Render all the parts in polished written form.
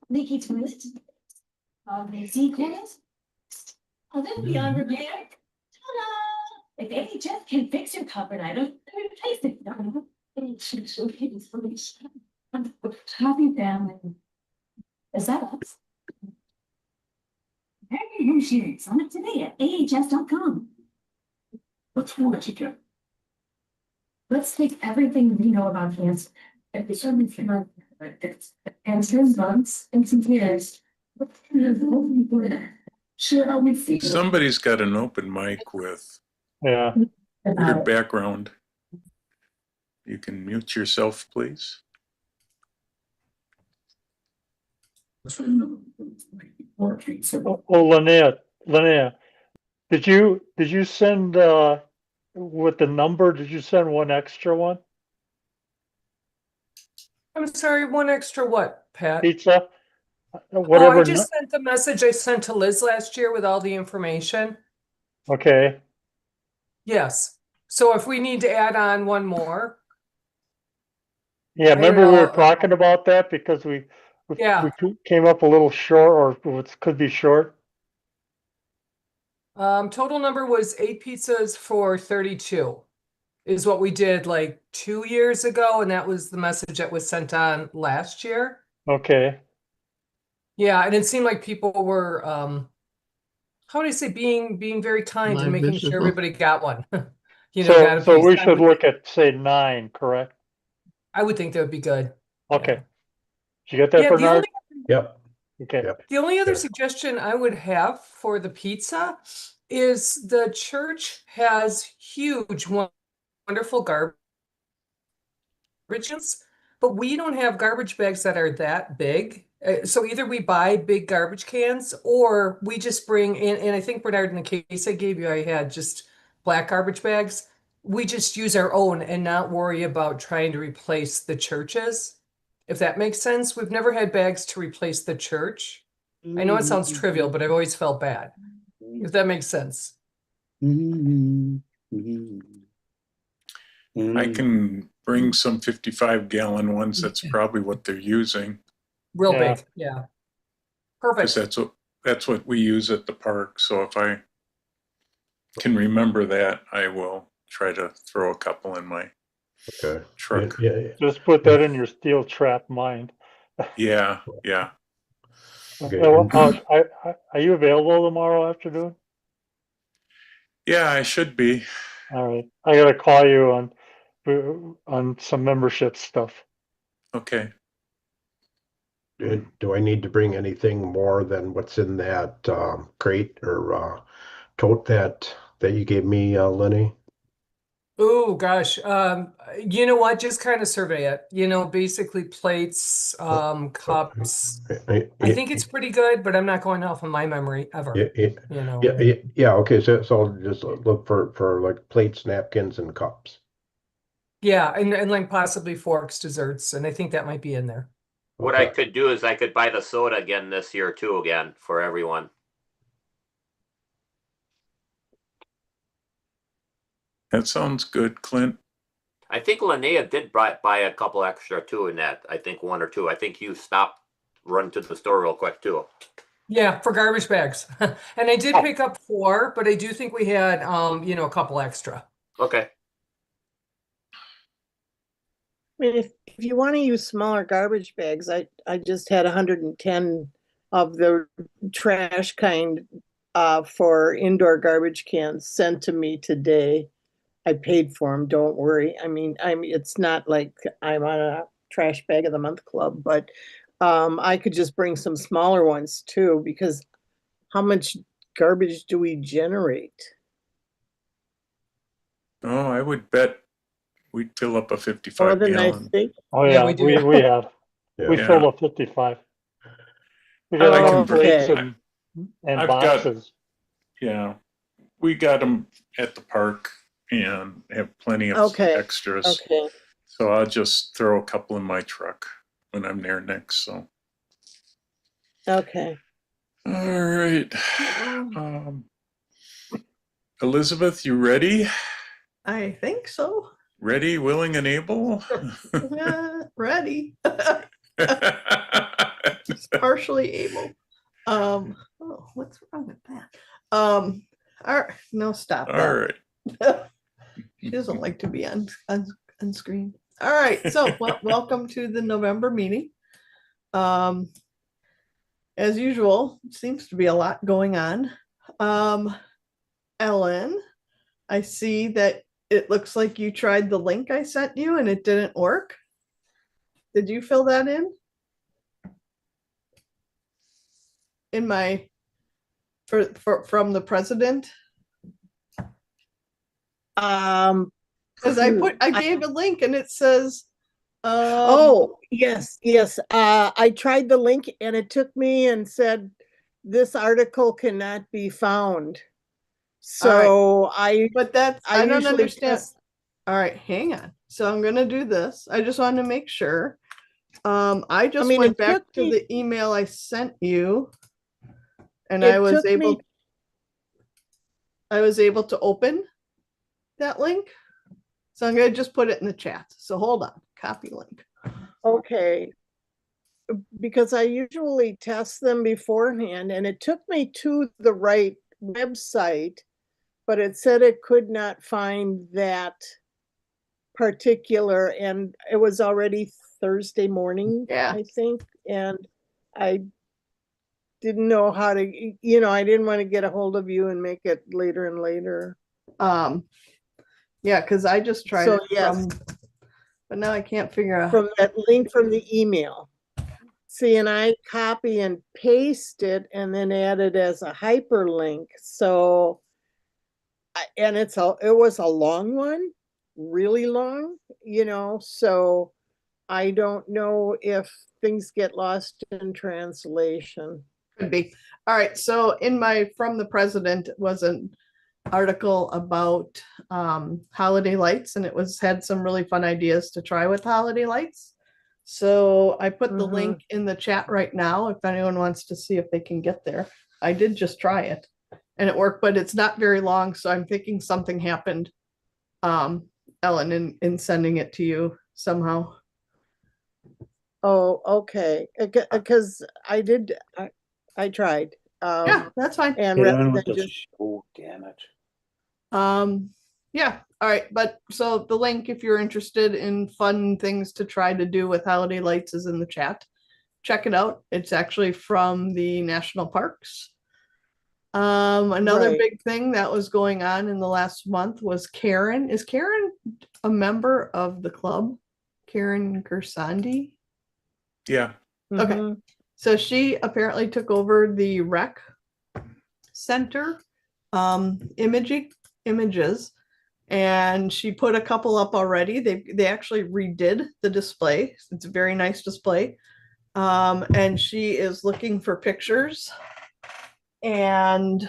leaky toilet. The sequels. A little beyond repair. Ta-da! If any Jeff can fix your cupboard item, replace it. Happy family. Is that us? Hey, here she is. Sign up today at ahs.com. What's more to do? Let's take everything we know about cancer and determine cancer months and some years. Sure, how we feel. Somebody's got an open mic with weird background. You can mute yourself, please. Linnea, did you send with the number? Did you send one extra one? I'm sorry, one extra what, Pat? Pizza? Whatever. I just sent the message I sent to Liz last year with all the information. Okay. Yes. So if we need to add on one more. Yeah, remember we were talking about that because we came up a little short, or it could be short. Total number was 8 pizzas for 32 is what we did like 2 years ago. And that was the message that was sent on last year. Okay. Yeah. And it seemed like people were, how would I say, being very kind and making sure everybody got one. So we should look at, say, 9, correct? I would think that would be good. Okay. Yeah. Did you get that, Bernard? Yep. Okay. Yep. The only other suggestion I would have for the pizza is the church has huge, wonderful garbage bins, but we don't have garbage bags that are that big. So either we buy big garbage cans or we just bring in, and I think Bernard, in the case I gave you, I had just black garbage bags. We just use our own and not worry about trying to replace the churches. If that makes sense. We've never had bags to replace the church. I know it sounds trivial, but I've always felt bad. If that makes sense. I can bring some 55-gallon ones. That's probably what they're using. Real big, yeah. Perfect. Because that's what we use at the park. So if I can remember that, I will try to throw a couple in my truck. Yeah. Just put that in your steel trap mind. Yeah. Okay. Are you available tomorrow afternoon? Yeah, I should be. All right. I gotta call you on some membership stuff. Okay. Do I need to bring anything more than what's in that crate or tote that you gave me, Lenny? Oh gosh. You know what? Just kind of survey it. Basically plates, cups. I think it's pretty good, but I'm not going off of my memory ever. Yeah. Okay. So I'll just look for like plates, napkins, and cups. Yeah, and like possibly forks, desserts, and I think that might be in there. What I could do is I could buy the soda again this year too, again for everyone. That sounds good, Clint. I think Linnea did buy a couple extra too in that. I think 1 or 2. I think you stopped, run to the store real quick too. Yeah, for garbage bags. And I did pick up 4, but I do think we had a couple extra. Okay. I mean, if you want to use smaller garbage bags, I just had 110 of the trash kind for indoor garbage cans sent to me today. I paid for them, don't worry. I mean, it's not like I'm on a trash bag of the month club, but I could just bring some smaller ones too, because how much garbage do we generate? Oh, I would bet we'd fill up a 55 More than I gallon. think. Oh yeah, we have. Yeah. We filled up 55. We got enough plates and boxes. We got them at the park and have plenty of extras. Okay. So I'll just throw a couple in my truck when I'm there next. So. Okay. All right. Elizabeth, you ready? I think so. Ready, willing, and able? Ready. partially able. Oh, what's wrong with that? All right, no, stop All that. right. She doesn't like to be on screen. All right, so welcome to the November meeting. As usual, seems to be a lot going on. Ellen, I see that it looks like you tried the link I sent you and it didn't work. Did you fill that in? In my from the president? Because I gave a link and it says oh, yes, yes. I tried the link and it took me and said this article cannot be found. So but that's I don't usually understand. All right, hang on. So I'm gonna do this. I just want to make sure. I just went back to the email I sent you, and I was able to open that link. So I'm gonna just put it in the chat. So hold on, copy link. Okay. Because I usually test them beforehand and it took me to the right website, but it said it could not find that particular, and it was already Thursday morning, I think, and I didn't know how to, I didn't want to get a hold of you and make it later and later. Yeah, because I just tried it from, but now I can't figure out. From that link from the email. See, and I copy and paste it and then add it as a hyperlink. So, and it was a long one, really long, so I don't know if things get lost in translation. Could be. All right. So in my From the President was an article about holiday lights, and it had some really fun ideas to try with holiday lights. So I put the link in the chat right now if anyone wants to see if they can get there. I did just try it and it worked, but it's not very long. So I'm thinking something happened, Ellen, in sending it to you somehow. Oh, okay. Because I tried. Yeah, that's fine. And rather than just, oh, damn it. Yeah. All right. But so the link, if you're interested in fun things to try to do with holiday lights, is in the chat. Check it out. It's actually from the national parks. Another big thing that was going on in the last month was Karen. Is Karen a member of the club? Karen Gersandi? Yeah. Okay. So she apparently took over the rec center images, and she put a couple up already. They actually redid the display. It's a very nice display. And she is looking for pictures. And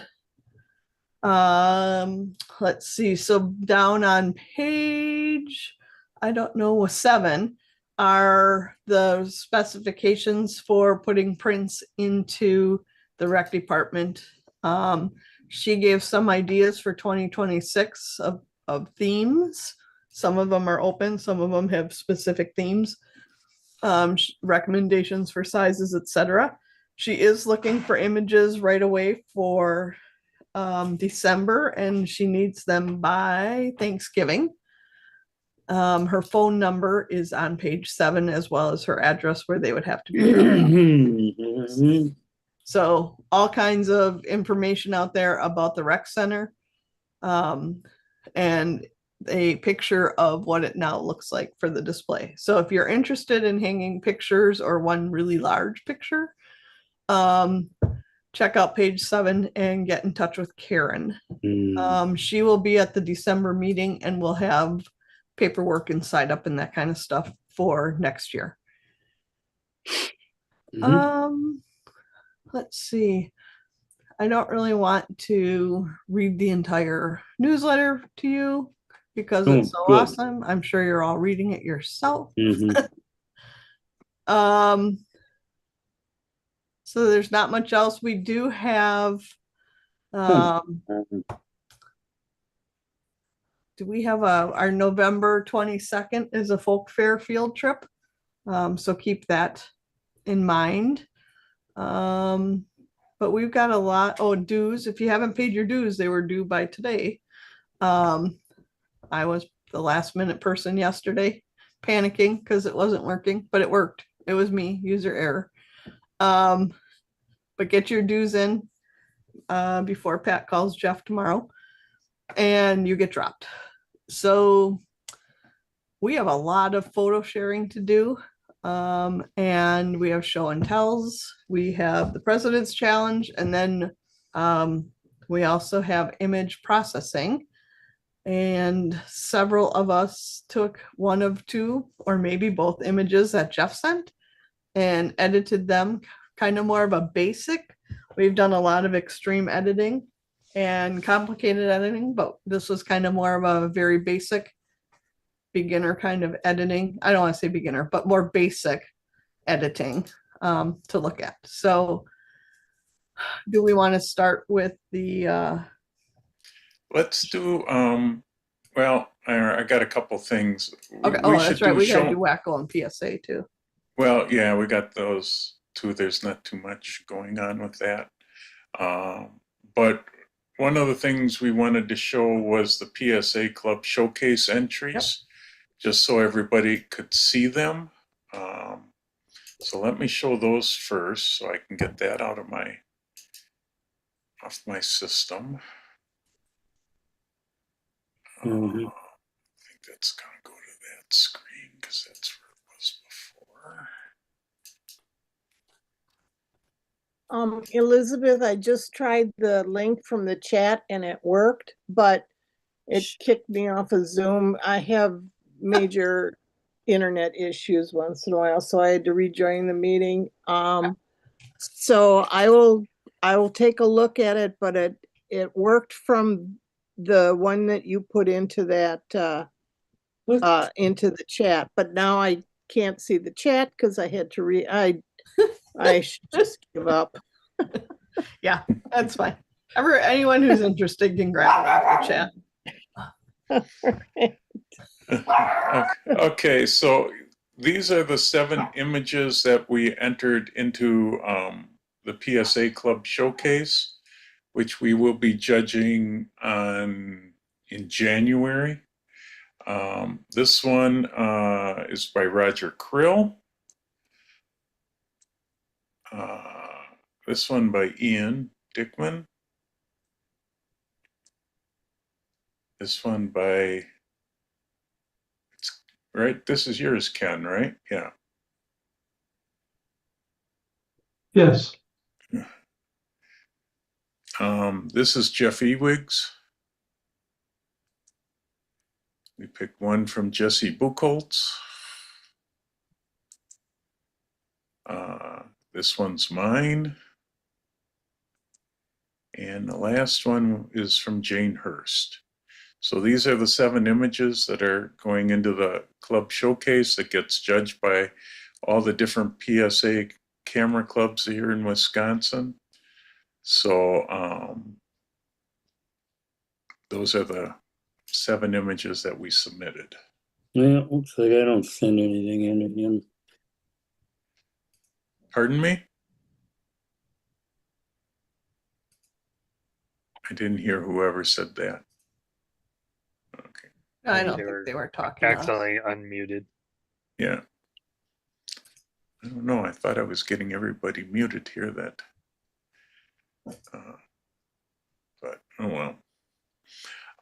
let's see. So down on page, I don't know, 7 are the specifications for putting prints into the rec department. She gave some ideas for 2026 of themes. Some of them are open, some of them have specific themes, recommendations for sizes, etc. She is looking for images right away for December, and she needs them by Thanksgiving. Her phone number is on page 7, as well as her address where they would have to be. So all kinds of information out there about the rec center, and a picture of what it now looks like for the display. So if you're interested in hanging pictures or one really large picture, check out page 7 and get in touch with Karen. She will be at the December meeting and will have paperwork and side up and that kind of stuff for next year. Let's see. I don't really want to read the entire newsletter to you because it's so awesome. I'm sure you're all reading it yourself. So there's not much else. We do have, do we have our November 22nd is a folk fair field trip. So keep that in mind. But we've got a lot. Oh, dues. If you haven't paid your dues, they were due by today. I was the last minute person yesterday, panicking because it wasn't working, but it worked. It was me, user error. But get your dues in before Pat calls Jeff tomorrow, and you get dropped. So we have a lot of photo sharing to do. And we have show and tells. We have the President's Challenge, and then we also have image processing. And several of us took one of two or maybe both images that Jeff sent and edited them, kind of more of a basic. We've done a lot of extreme editing and complicated editing, but this was kind of more of a very basic beginner kind of editing. I don't want to say beginner, but more basic editing to look at. So do we want to start with the Let's do well, I got a couple things. okay, oh, that's right. We gotta do Wacko and PSA too. Well, yeah, we got those two. There's not too much going on with that. But one of the things we wanted to show was the PSA Club showcase entries, just so everybody could see them. So let me show those first so I can get that out of off my system. I think that's going to go to that screen because that's where it was before. Elizabeth, I just tried the link from the chat and it worked, but it kicked me off of Zoom. I have major internet issues once in a while, so I had to rejoin the meeting. So I will take a look at it, but it worked from the one that you put into that into the chat, but now I can't see the chat because I had to I should just give up. Yeah, that's fine. Anyone who's interested can grab it off the chat. Okay, so these are the 7 images that we entered into the PSA Club showcase, which we will be judging in January. This one is by Roger Krill. This one by Ian Dickman. This one by, right, this is yours, Ken, right? Yeah. Yes. This is Jeff Ewig's. We picked one from Jesse Buchholz. This one's mine. And the last one is from Jane Hirst. So these are the 7 images that are going into the club showcase that gets judged by all the different PSA camera clubs here in Wisconsin. So those are the 7 images that we submitted. Yeah, looks like I don't send anything in again. Pardon me? I didn't hear whoever said that. Okay. I don't think they were talking. Accidentally unmuted. Yeah. I don't know. I thought I was getting everybody muted here that. But oh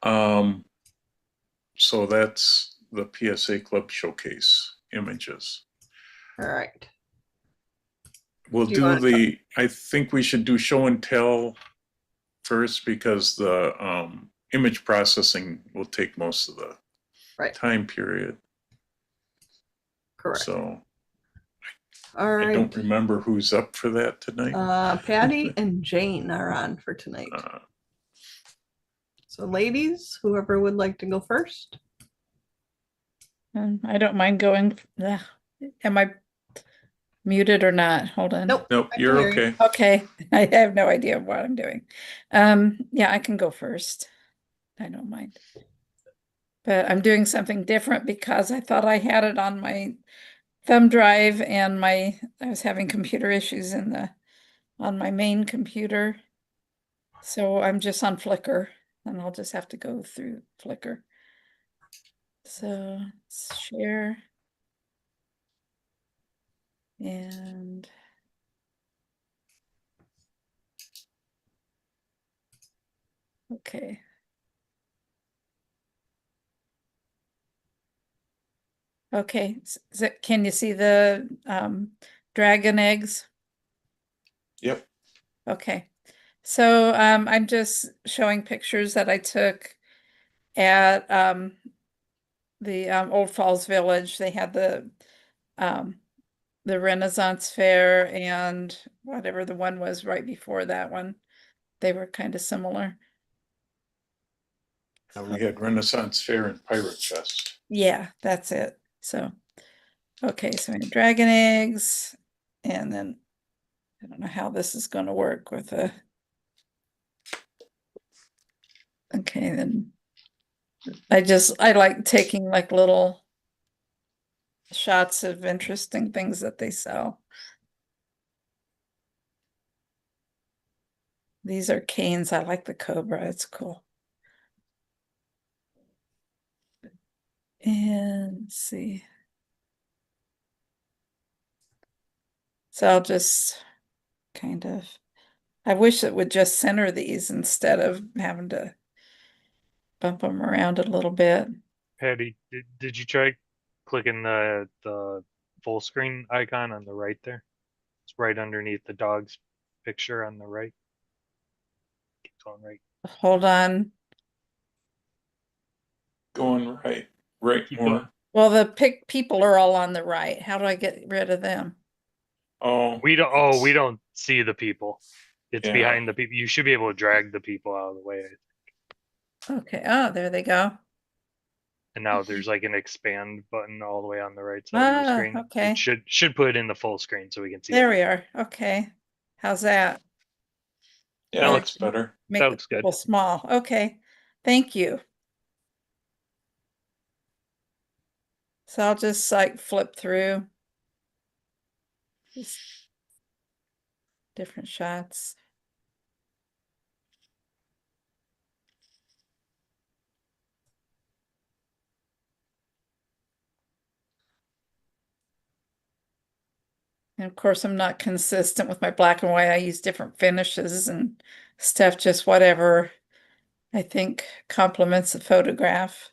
well. So that's the PSA Club showcase images. All right. We'll do I think we should do show and tell first because the image processing will take most of the time period. Correct. So all right. I don't remember who's up for that tonight. Patty and Jane are on for tonight. So ladies, whoever would like to go first. I don't mind going. Am I muted or not? Hold on. Nope, you're okay. Okay. I have no idea what I'm doing. Yeah, I can go first. I don't mind. But I'm doing something different because I thought I had it on my thumb drive and I was having computer issues in the on my main computer. So I'm just on Flickr, and I'll just have to go through Flickr. So let's share. And okay. Okay, can you see the dragon eggs? Yep. Okay, so I'm just showing pictures that I took at the Old Falls Village. They had the Renaissance Fair and whatever the one was right before that one. They were kind of similar. And we had Renaissance Fair and Pirate Fest. Yeah, that's it. So, okay, so we have dragon eggs, and then I don't know how this is going to work with a. Okay, then I like taking like little shots of interesting things that they sell. These are canes. I like the cobra. It's cool. And let's see. So I'll just kind of, I wish it would just center these instead of having to bump them around a little bit. Patty, did you try clicking the full screen icon on the right there? It's right underneath the dog's picture on the right. Keep going right. Hold on. Going right Keep more. going. Well, the people are all on the right. How do I get rid of them? Oh, We don't see the people. It's Yeah. behind the people. You should be able to drag the people out of the way. Okay. Oh, there they go. And now there's like an expand button all the way on the right side of your Ah, screen. okay. It should put it in the full screen so we can see There we everything. are. Okay. How's that? yeah, That that looks looks better. Make That the looks good. people small. Okay. Thank you. So I'll just like flip through just different shots. And of course, I'm not consistent with my black and white. I use different finishes and stuff, just whatever I think complements the photograph,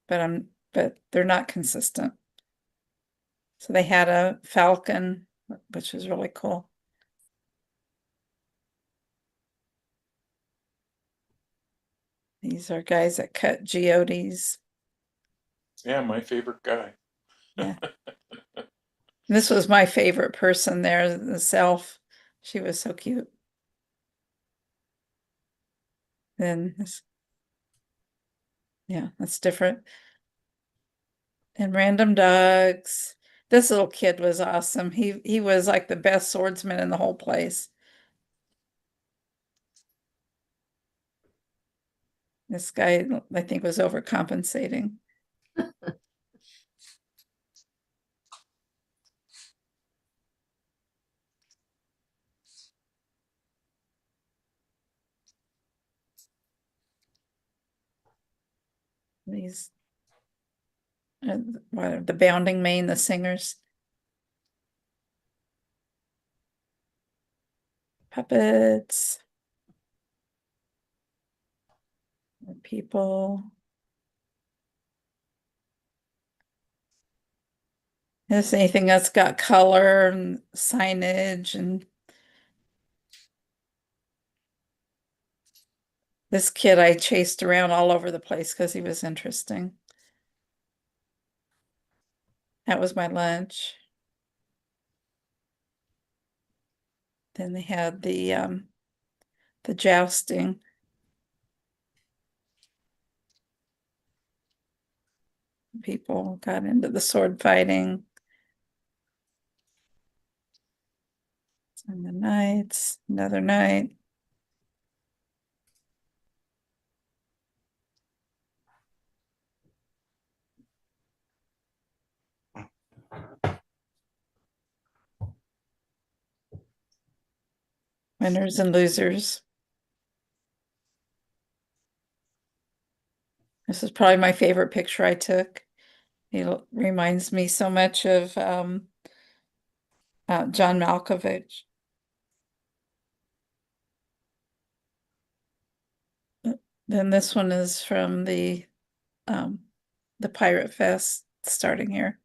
but they're not consistent. So they had a falcon, which was really cool. These are guys that cut geodes. Yeah, my favorite guy. Yeah. This was my favorite person there, the self. She was so cute. Then this, yeah, that's different. And random dogs. This little kid was awesome. He was like the best swordsman in the whole place. This guy, I think, was overcompensating. These, what are the Bounding Mane, the singers. Puppets. People. There's anything that's got color and signage, and this kid I chased around all over the place because he was interesting. That was my lunch. Then they had the jousting. People got into the sword fighting. And the nights, another night. Winners and losers. This is probably my favorite picture I took. It reminds me so much of John Malkovich. Then this one is from the Pirate Fest starting here.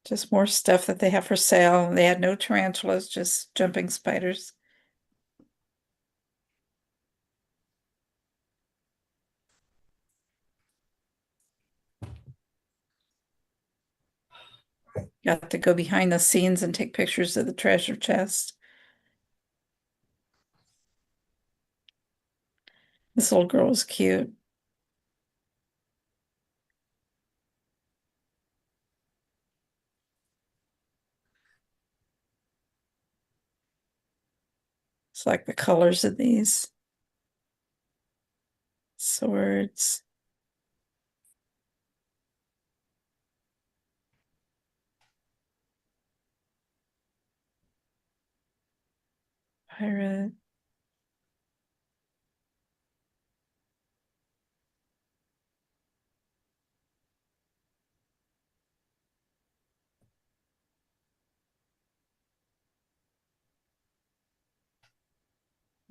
Just more stuff that they have for sale. They had no tarantulas, just jumping spiders. Got to go behind the scenes and take pictures of the treasure chest. This little girl is cute. It's like the colors of these swords. Pirate.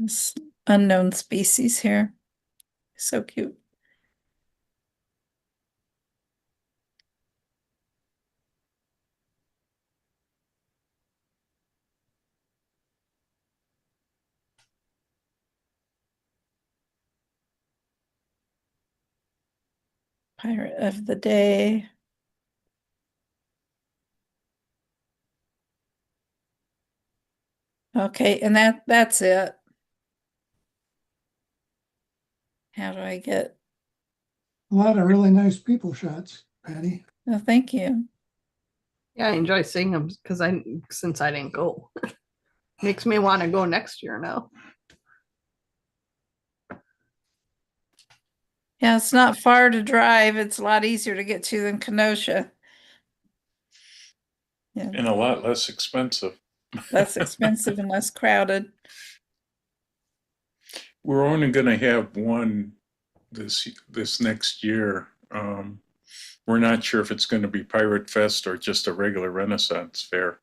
This unknown species here. So cute. Pirate of the day. Okay, and that's it. How do I get? A lot of really nice people shots, Patty. Oh, thank you. Yeah, I enjoy seeing them because since I didn't go, makes me want to go next year now. Yeah, it's not far to drive. It's a lot easier to get to than Kenosha. Yeah, And a lot less expensive. less expensive and less crowded. We're only going to have one this next year. We're not sure if it's going to be Pirate Fest or just a regular Renaissance fair.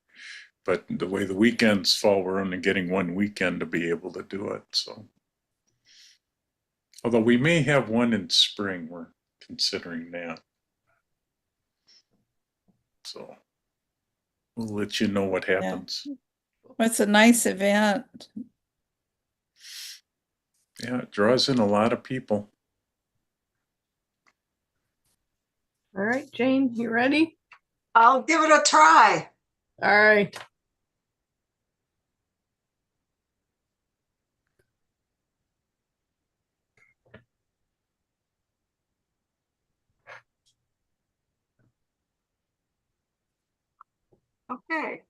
But the way the weekends fall, we're only getting one weekend to be able to do it. So, although we may have one in spring, we're considering that. So we'll let you know what happens. Yeah. Well, it's a nice event. Yeah, it draws in a lot of people. All right, Jane, you ready? I'll give it a try. All right. Okay.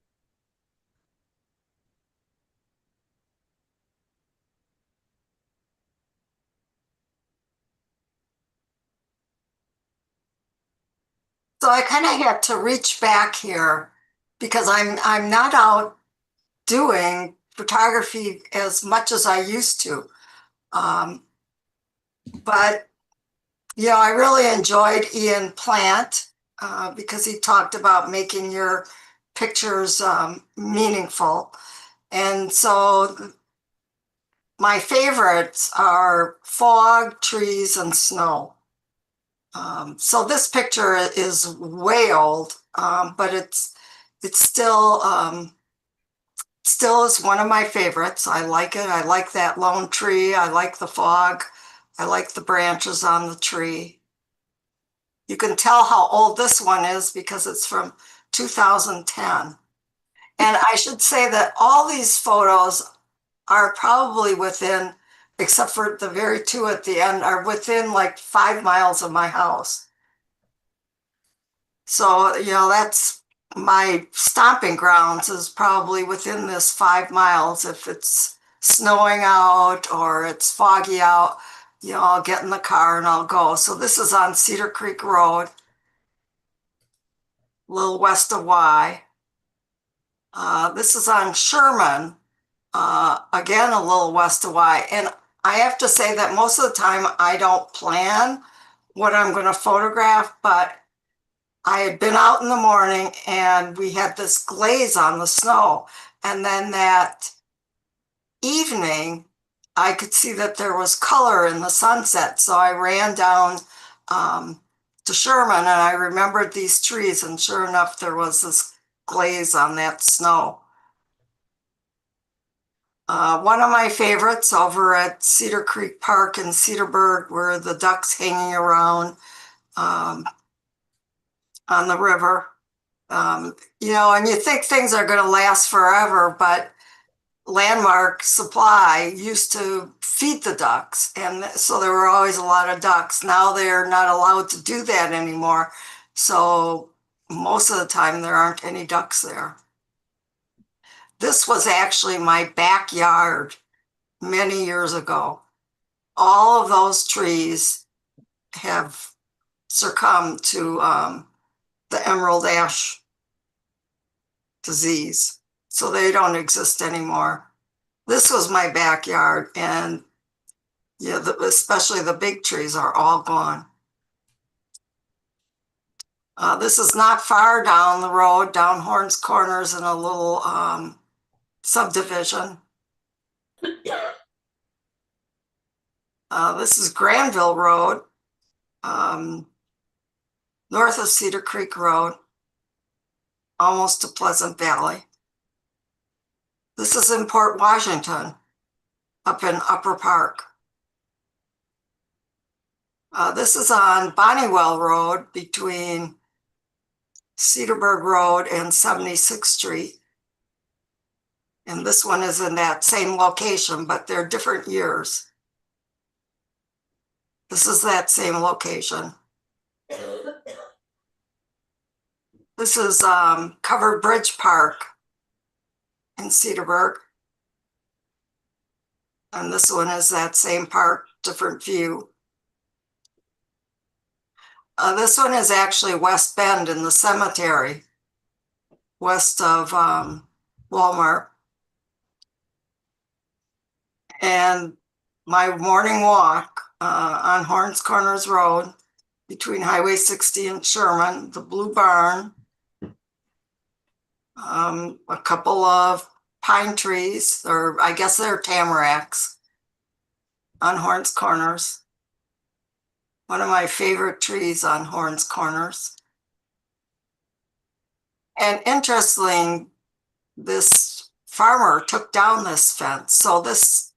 So I kind of had to reach back here because I'm not out doing photography as much as I used to. But you know, I really enjoyed Ian Plant because he talked about making your pictures meaningful. And so my favorites are fog, trees, and snow. So this picture is way old, but it's still is one of my favorites. I like it. I like that lone tree. I like the fog. I like the branches on the tree. You can tell how old this one is because it's from 2010. And I should say that all these photos are probably within, except for the very two at the end, are within like 5 miles of my house. So, you know, that's my stomping grounds is probably within this 5 miles. If it's snowing out or it's foggy out, you know, I'll get in the car and I'll go. So this is on Cedar Creek Road, a little west of Y. This is on Sherman, again, a little west of Y. And I have to say that most of the time I don't plan what I'm going to photograph, but I had been out in the morning and we had this glaze on the snow. And then that evening, I could see that there was color in the sunset. So I ran down to Sherman and I remembered these trees, and sure enough, there was this glaze on that snow. One of my favorites over at Cedar Creek Park in Cedarburg were the ducks hanging around on the river. You know, and you think things are going to last forever, but Landmark Supply used to feed the ducks, and so there were always a lot of ducks. Now they're not allowed to do that anymore, so most of the time there aren't any ducks there. This was actually my backyard many years ago. All of those trees have succumbed to the emerald ash disease, so they don't exist anymore. This was my backyard, and yeah, especially the big trees are all gone. This is not far down the road, down Horns Corners in a little subdivision. This is Granville Road, north of Cedar Creek Road, almost to Pleasant Valley. This is in Port Washington, up in Upper Park. This is on Bonnywell Road between Cedarburg Road and 76th Street. And this one is in that same location, but they're different years. This is that same location. This is Covered Bridge Park in Cedarburg. And this one is that same park, different view. This one is actually West Bend in the cemetery, west of Walmart. And my morning walk on Horns Corners Road between Highway 60 and Sherman, the Blue Barn, a couple of pine trees, or I guess they're tamaracks on Horns Corners. One of my favorite trees on Horns Corners. And interestingly, this farmer took down this fence. So this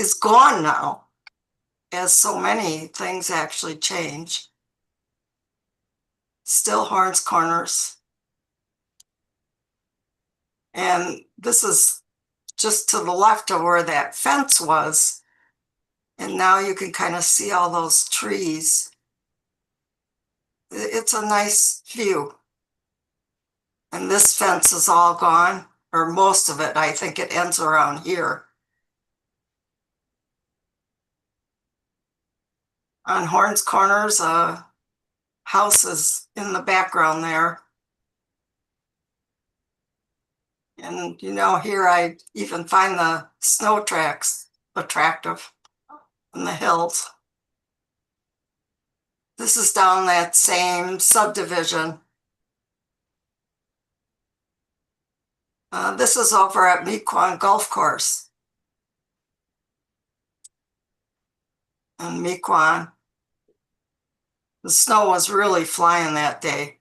is gone now, as so many things actually change. Still Horns Corners. And this is just to the left of where that fence was. And now you can kind of see all those trees. It's a nice view. And this fence is all gone, or most of it. I think it ends around here. On Horns Corners, a house is in the background there. And you know, here I even find the snow tracks attractive in the hills. This is down that same subdivision. This is over at Mequon Golf Course. In Mequon. The snow was really flying that day.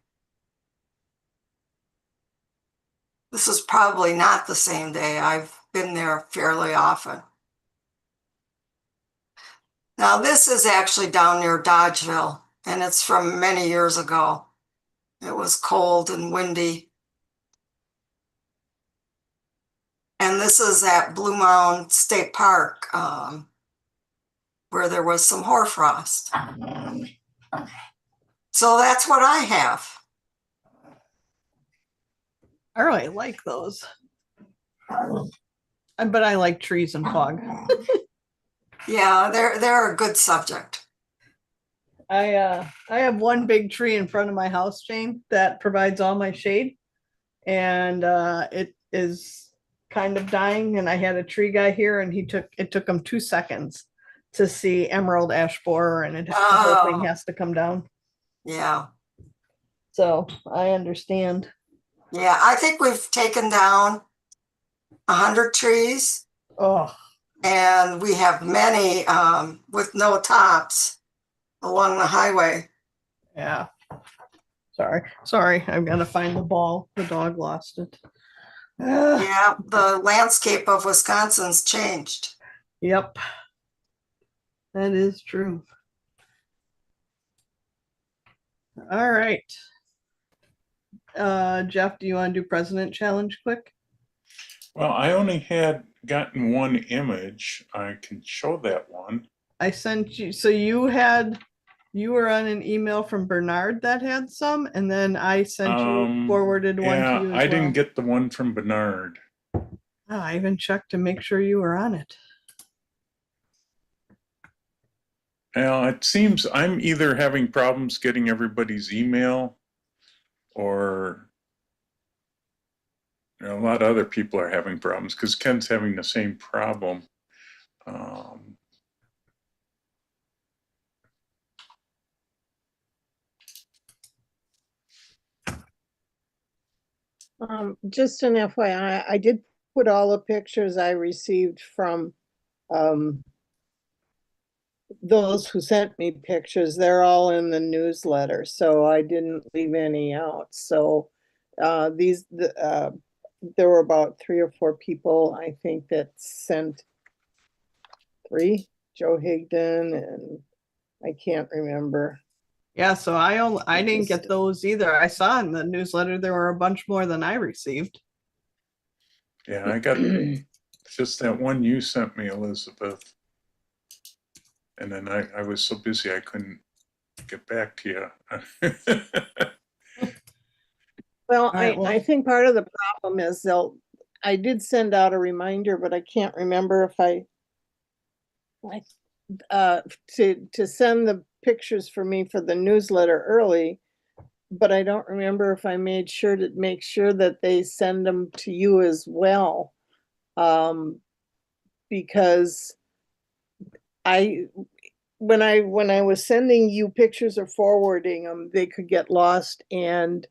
This is probably not the same day. I've been there fairly often. Now this is actually down near Dodgeville, and it's from many years ago. It was cold and windy. And this is at Blue Mound State Park, where there was some hoarfrost. So that's what I have. I really like those. But I like trees and fog. Yeah, they're a good subject. I have one big tree in front of my house, Jane, that provides all my shade. And is kind of dying, and I had a tree guy here, and it took him 2 seconds to see emerald ash borer, and the whole thing Oh. has to come down. Yeah. So I understand. Yeah, I think we've taken down 100 trees, Oh, and we have many with no tops along the highway. yeah. Sorry, I'm gonna find the ball. The dog lost it. Yeah, the landscape of Wisconsin's changed. Yep. That is true. All right. Jeff, do you want to do President Challenge quick? Well, I only had gotten one image. I can show that one. I sent you, so you were on an email from Bernard that had some, and then I sent you forwarded one to you as I didn't well. get the one from Bernard. Oh, I even checked to make sure you were on it. Well, it seems I'm either having problems getting everybody's email, or a lot of other people are having problems, because Ken's having the same problem. Just an FYI, I did put all the pictures I received from those who sent me pictures. They're all in the newsletter, so I didn't leave any out. So there were about 3 or 4 people, I think, that sent 3, Joe Higdon, and I can't remember. Yeah, so I didn't get those either. I saw in the newsletter there were a bunch more than I received. Yeah, I got just that one you sent me, Elizabeth. And then I was so busy I couldn't get back to you. Well, right, well- I think part of the problem is I did send out a reminder, but I can't remember if to send the pictures for me for the newsletter early, but I don't remember if I made sure to make sure that they send them to you as well. Because when I was sending you pictures or forwarding them, they could get lost, and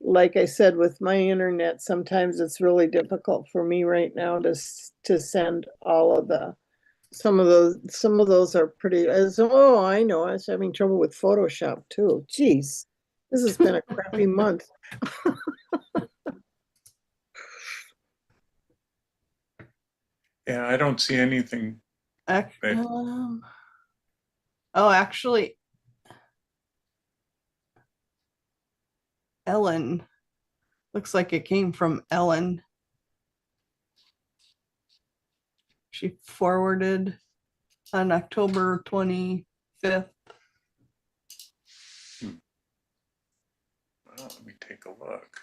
like I said, with my internet, sometimes it's really difficult for me right now to send all of some of those are pretty, oh, I know, I was having trouble with Photoshop too. Jeez, this has been a crappy month. Yeah, I don't see anything. Actually, Ellen, looks like it came from Ellen. She forwarded on October 25th. Well, let me take a look.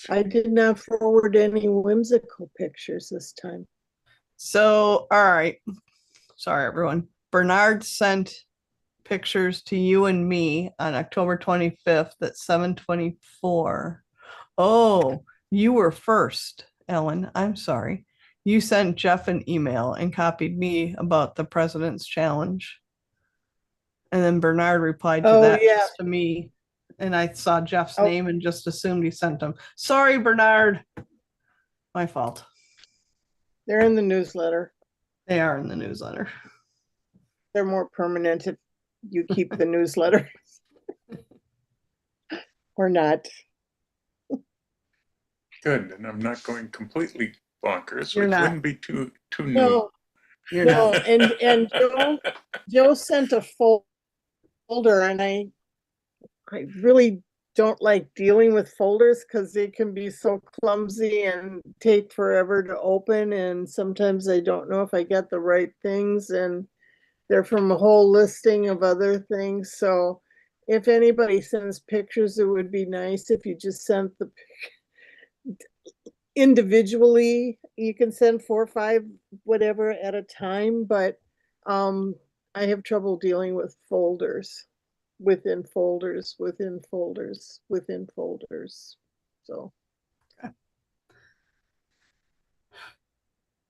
I did not forward any whimsical pictures this time. So, all right. Sorry, everyone. Bernard sent pictures to you and me on October 25th at 7:24. Oh, you were first, Ellen. I'm sorry. You sent Jeff an email and copied me about the President's Challenge. And then Bernard replied to that just to me. And I saw Jeff's name and just assumed he sent them. Sorry, Bernard. My fault. They're in the newsletter. They are in the newsletter. They're more permanent if you keep the newsletter. Or not. Good, and I'm not going completely bonkers, You're which not. wouldn't be too new. No, You're no, not. and Joe sent a folder, and I really don't like dealing with folders because they can be so clumsy and take forever to open, and sometimes I don't know if I get the right things, and they're from a whole listing of other things. So if anybody sends pictures, it would be nice if you just sent the individually. You can send 4 or 5 whatever at a time, but I have trouble dealing with folders within folders within folders within folders. So.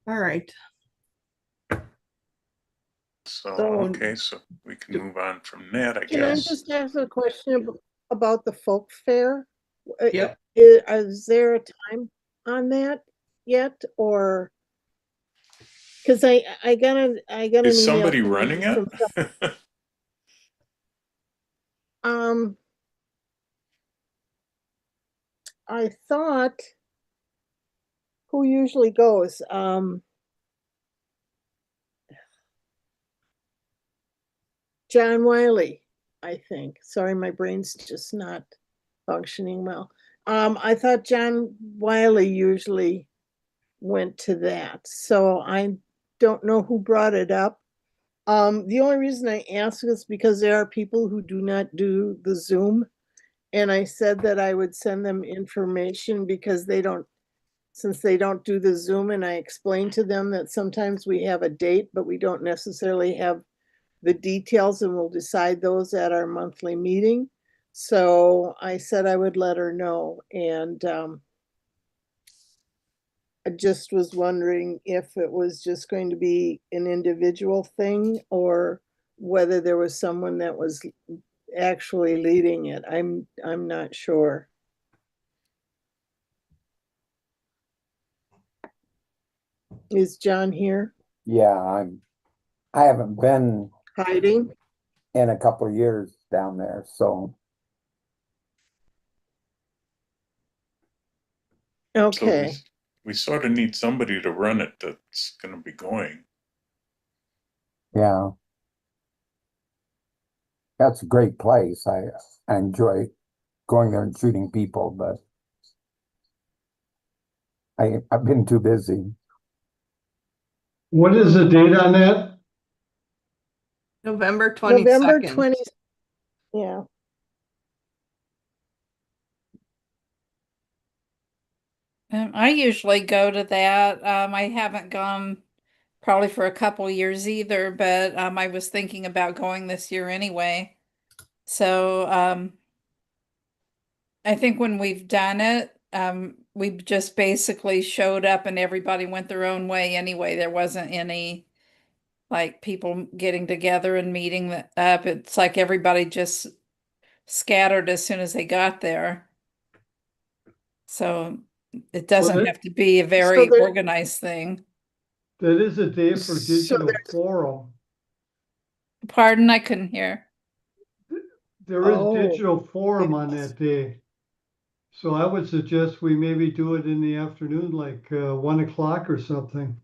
All right. So, So- okay, so we can move on from that, I Can I guess. just ask a question about the folk fair? Yep. Is there a time on that yet, or? Cause I got an email. Is somebody from- running from it? I thought, who usually goes? John Wiley, I think. Sorry, my brain's just not functioning well. I thought John Wiley usually went to that, so I don't know who brought it up. The only reason I ask is because there are people who do not do the Zoom. And I said that I would send them information because since they don't do the Zoom, and I explained to them that sometimes we have a date, but we don't necessarily have the details, and we'll decide those at our monthly meeting. So I said I would let her know, and I just was wondering if it was just going to be an individual thing or whether there was someone that was actually leading it. I'm not sure. Is John here? Yeah, I haven't been Hiding? in a couple of years down there, so So Okay. we sort of need somebody to run it that's going to be going. yeah. That's a great place. I enjoy going there and shooting people, but I've been too busy. What is the date on that? November November 22nd. 20, yeah. I usually go to that. I haven't gone probably for a couple years either, but I was thinking about going this year anyway. So I think when we've done it, we've just basically showed up and everybody went their own way anyway. There wasn't any like people getting together and meeting up. It's like everybody just scattered as soon as they got there. So it doesn't that- have to be a very organized thing. That is a day for So digital forum. Pardon, I couldn't hear. There is Oh. digital forum on that day. So I would suggest we maybe do it in the afternoon, like 1 o'clock or something.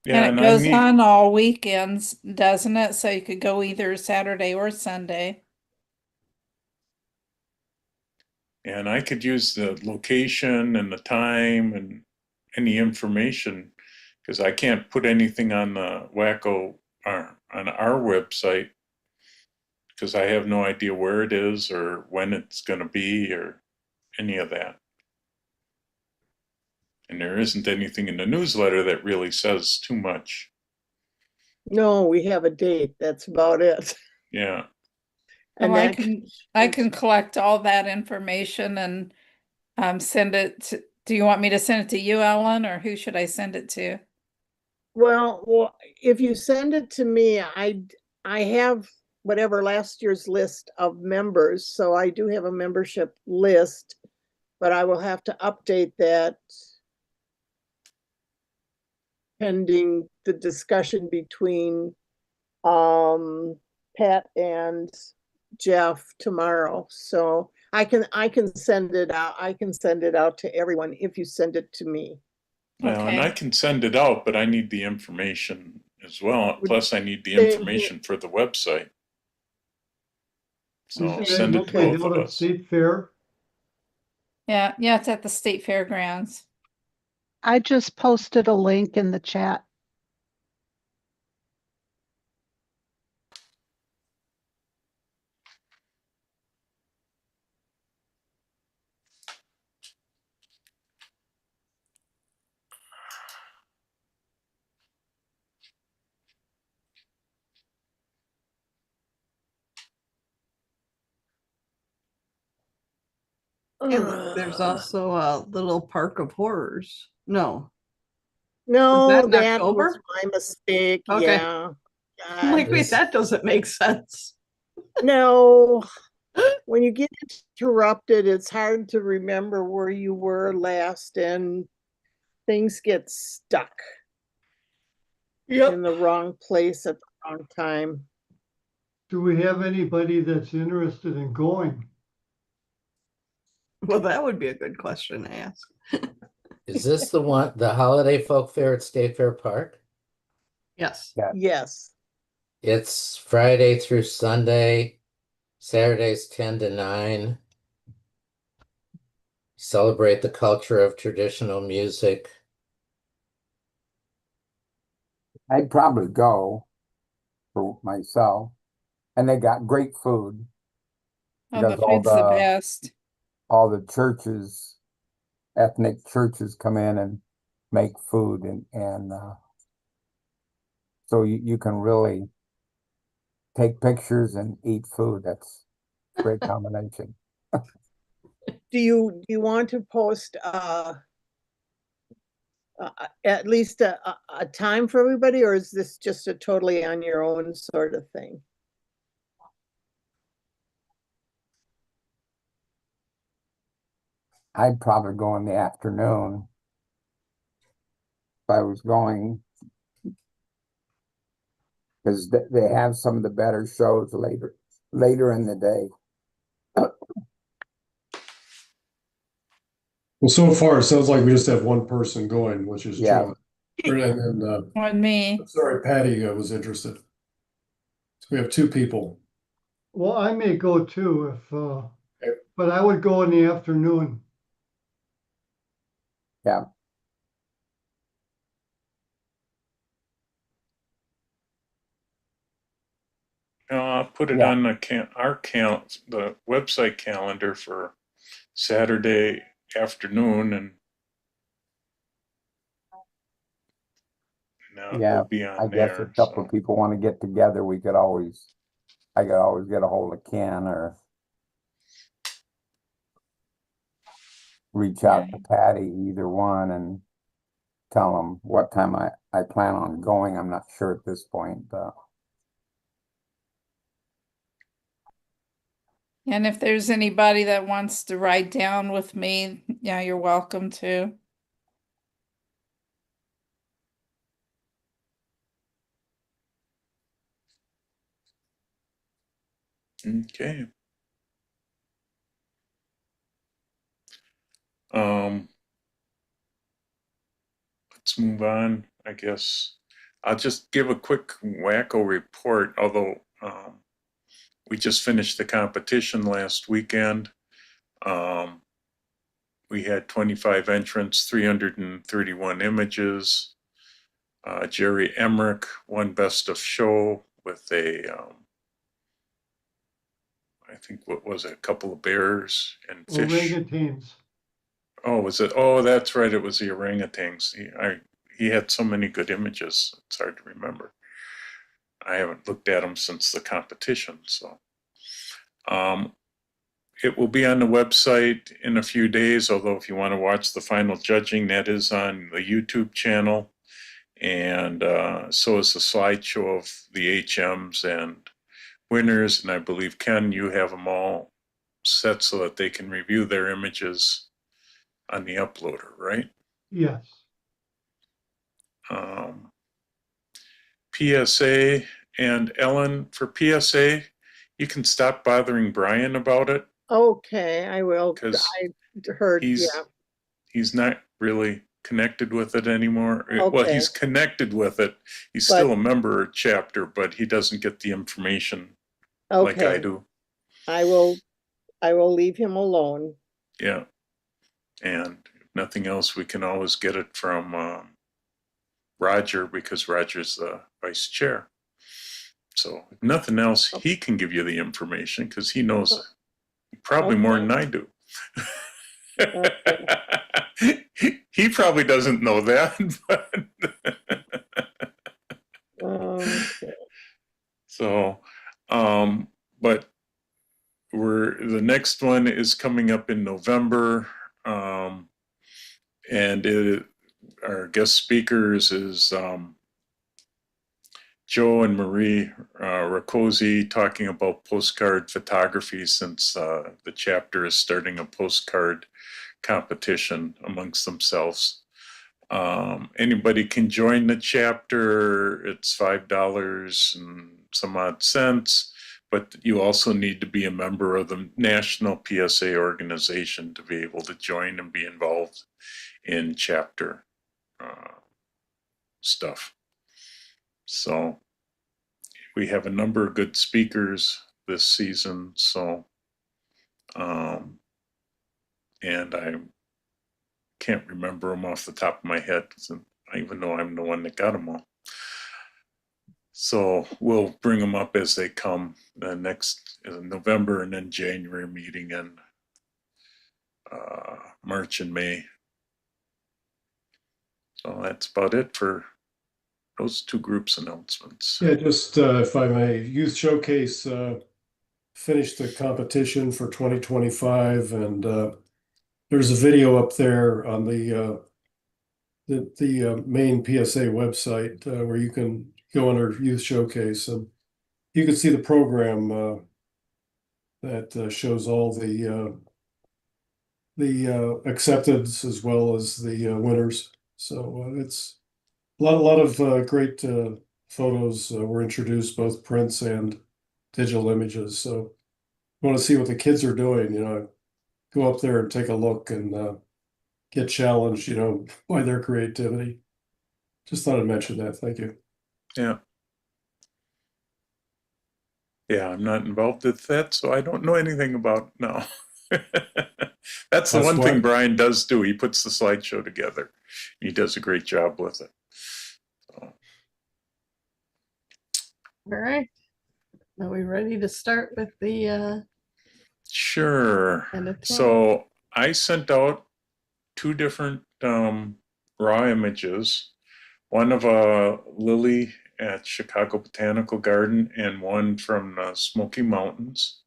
Yeah, And it I goes need, on all weekends, doesn't it? So you could go either Saturday or Sunday. and I could use the location and the time and any information because I can't put anything on the Wacko on our website because I have no idea where it is or when it's going to be or any of that. And there isn't anything in the newsletter that really says too much. No, we have a date. That's about it. Yeah. And Well, that I can collect all that information and send it to, do you want me to send it to you, Ellen, or who should I send it to? well, if you send it to me, I have whatever last year's list of members, so I do have a membership list, but I will have to update that pending the discussion between Pat and Jeff tomorrow. So I can send it out. I can send it out to everyone if you send it to me. Well, and I can send it out, but I need the information as well. Plus, I need the information for the website. So Isn't that send it to usually both held of at us. State Fair? Yeah, it's at the state fairgrounds. I just posted a link in the chat. And there's also a little park of horrors. No. No, that in that was October? my mistake. Okay. Yeah. I'm like, God. wait, that doesn't make sense. No, when you get interrupted, it's hard to remember where you were last and things get stuck in the wrong place at the wrong time. Do we have anybody that's interested in going? Well, that would be a good question to ask. Is this the one, the holiday folk fair at State Fair Park? Yes. Yeah. Yes. It's Friday through Sunday, Saturdays 10 to 9. Celebrate the culture of traditional music. I'd probably go for myself. And they got great food. Oh, the Because all food's the the best. all the churches, ethnic churches come in and make food and so you can really take pictures and eat food. That's a great combination. Do you want to post at least a time for everybody, or is this just a totally on your own sort of thing? I'd probably go in the afternoon if I was going, because they have some of the better shows later in the day. Well, so far, it sounds like we just have one person going, which is Yeah. John. And On me. sorry, Patty was interested. So we have two people. Well, I may go too but I would go in the afternoon. Yeah. I'll put it Yeah. on the website calendar for Saturday afternoon, and now Yeah, it'll be on I guess there. if a couple of people want to get together, I could always get a hold of Ken or reach out to Patty, either one, and tell them what time I plan on going. I'm not sure at this point. And if there's anybody that wants to ride down with me, yeah, you're welcome to. Okay. Let's move on, I guess. I'll just give a quick wacko report, although we just finished the competition last weekend. We had 25 entrants, 331 images. Jerry Emmerich won Best of Show with I think, what was it, a couple of bears and fish. Orangutans. Oh, was it? Oh, that's right. It was the orangutans. He had so many good images. It's hard to remember. I haven't looked at them since the competition. So it will be on the website in a few days, although if you want to watch the final judging, that is on the YouTube channel. And so is the slideshow of the HMs and winners. And I believe, Ken, you have them all set so that they can review their images on the uploader, right? Yes. PSA and Ellen, for PSA, you can stop bothering Brian about it. Okay, I will. Because I heard, yeah. He's not really connected with it anymore. Well, Okay. he's connected with it. He's still a member of chapter, but he doesn't get the information like I Okay. do. I will leave him alone. Yeah. And if nothing else, we can always get it from Roger, because Roger's the vice chair. So if nothing else, he can give you the information because he knows probably more than I do. He probably doesn't know that, but so but the next one is coming up in November. And our guest speakers is Joe and Marie Rakosi talking about postcard photography, since the chapter is starting a postcard competition amongst themselves. Anybody can join the chapter. It's $5 and some odd cents, but you also need to be a member of the National PSA organization to be able to join and be involved in chapter stuff. So we have a number of good speakers this season. So, and I can't remember them off the top of my head, even though I'm the one that got them all. So we'll bring them up as they come. The next November and then January meeting in March and May. So that's about it for those two groups' announcements. Yeah, just if I may, Youth Showcase finished the competition for 2025, and there's a video up there on the main PSA website where you can go under Youth Showcase, and you can see the program that shows all the acceptance as well as the winners. So it's a lot of great photos were introduced, both prints and digital images. So if you want to see what the kids are doing, go up there and take a look and get challenged, by their creativity. Just thought I'd mention that. Thank you. Yeah. Yeah, I'm not involved with that, so I don't know anything about no. That's the one thing Brian does do. He puts the slideshow together. He does a great job with it. So. All right. Are we ready to start with the Sure. So I sent out two different raw images. One of a lily at Chicago Botanical Garden and one from the Smoky Mountains.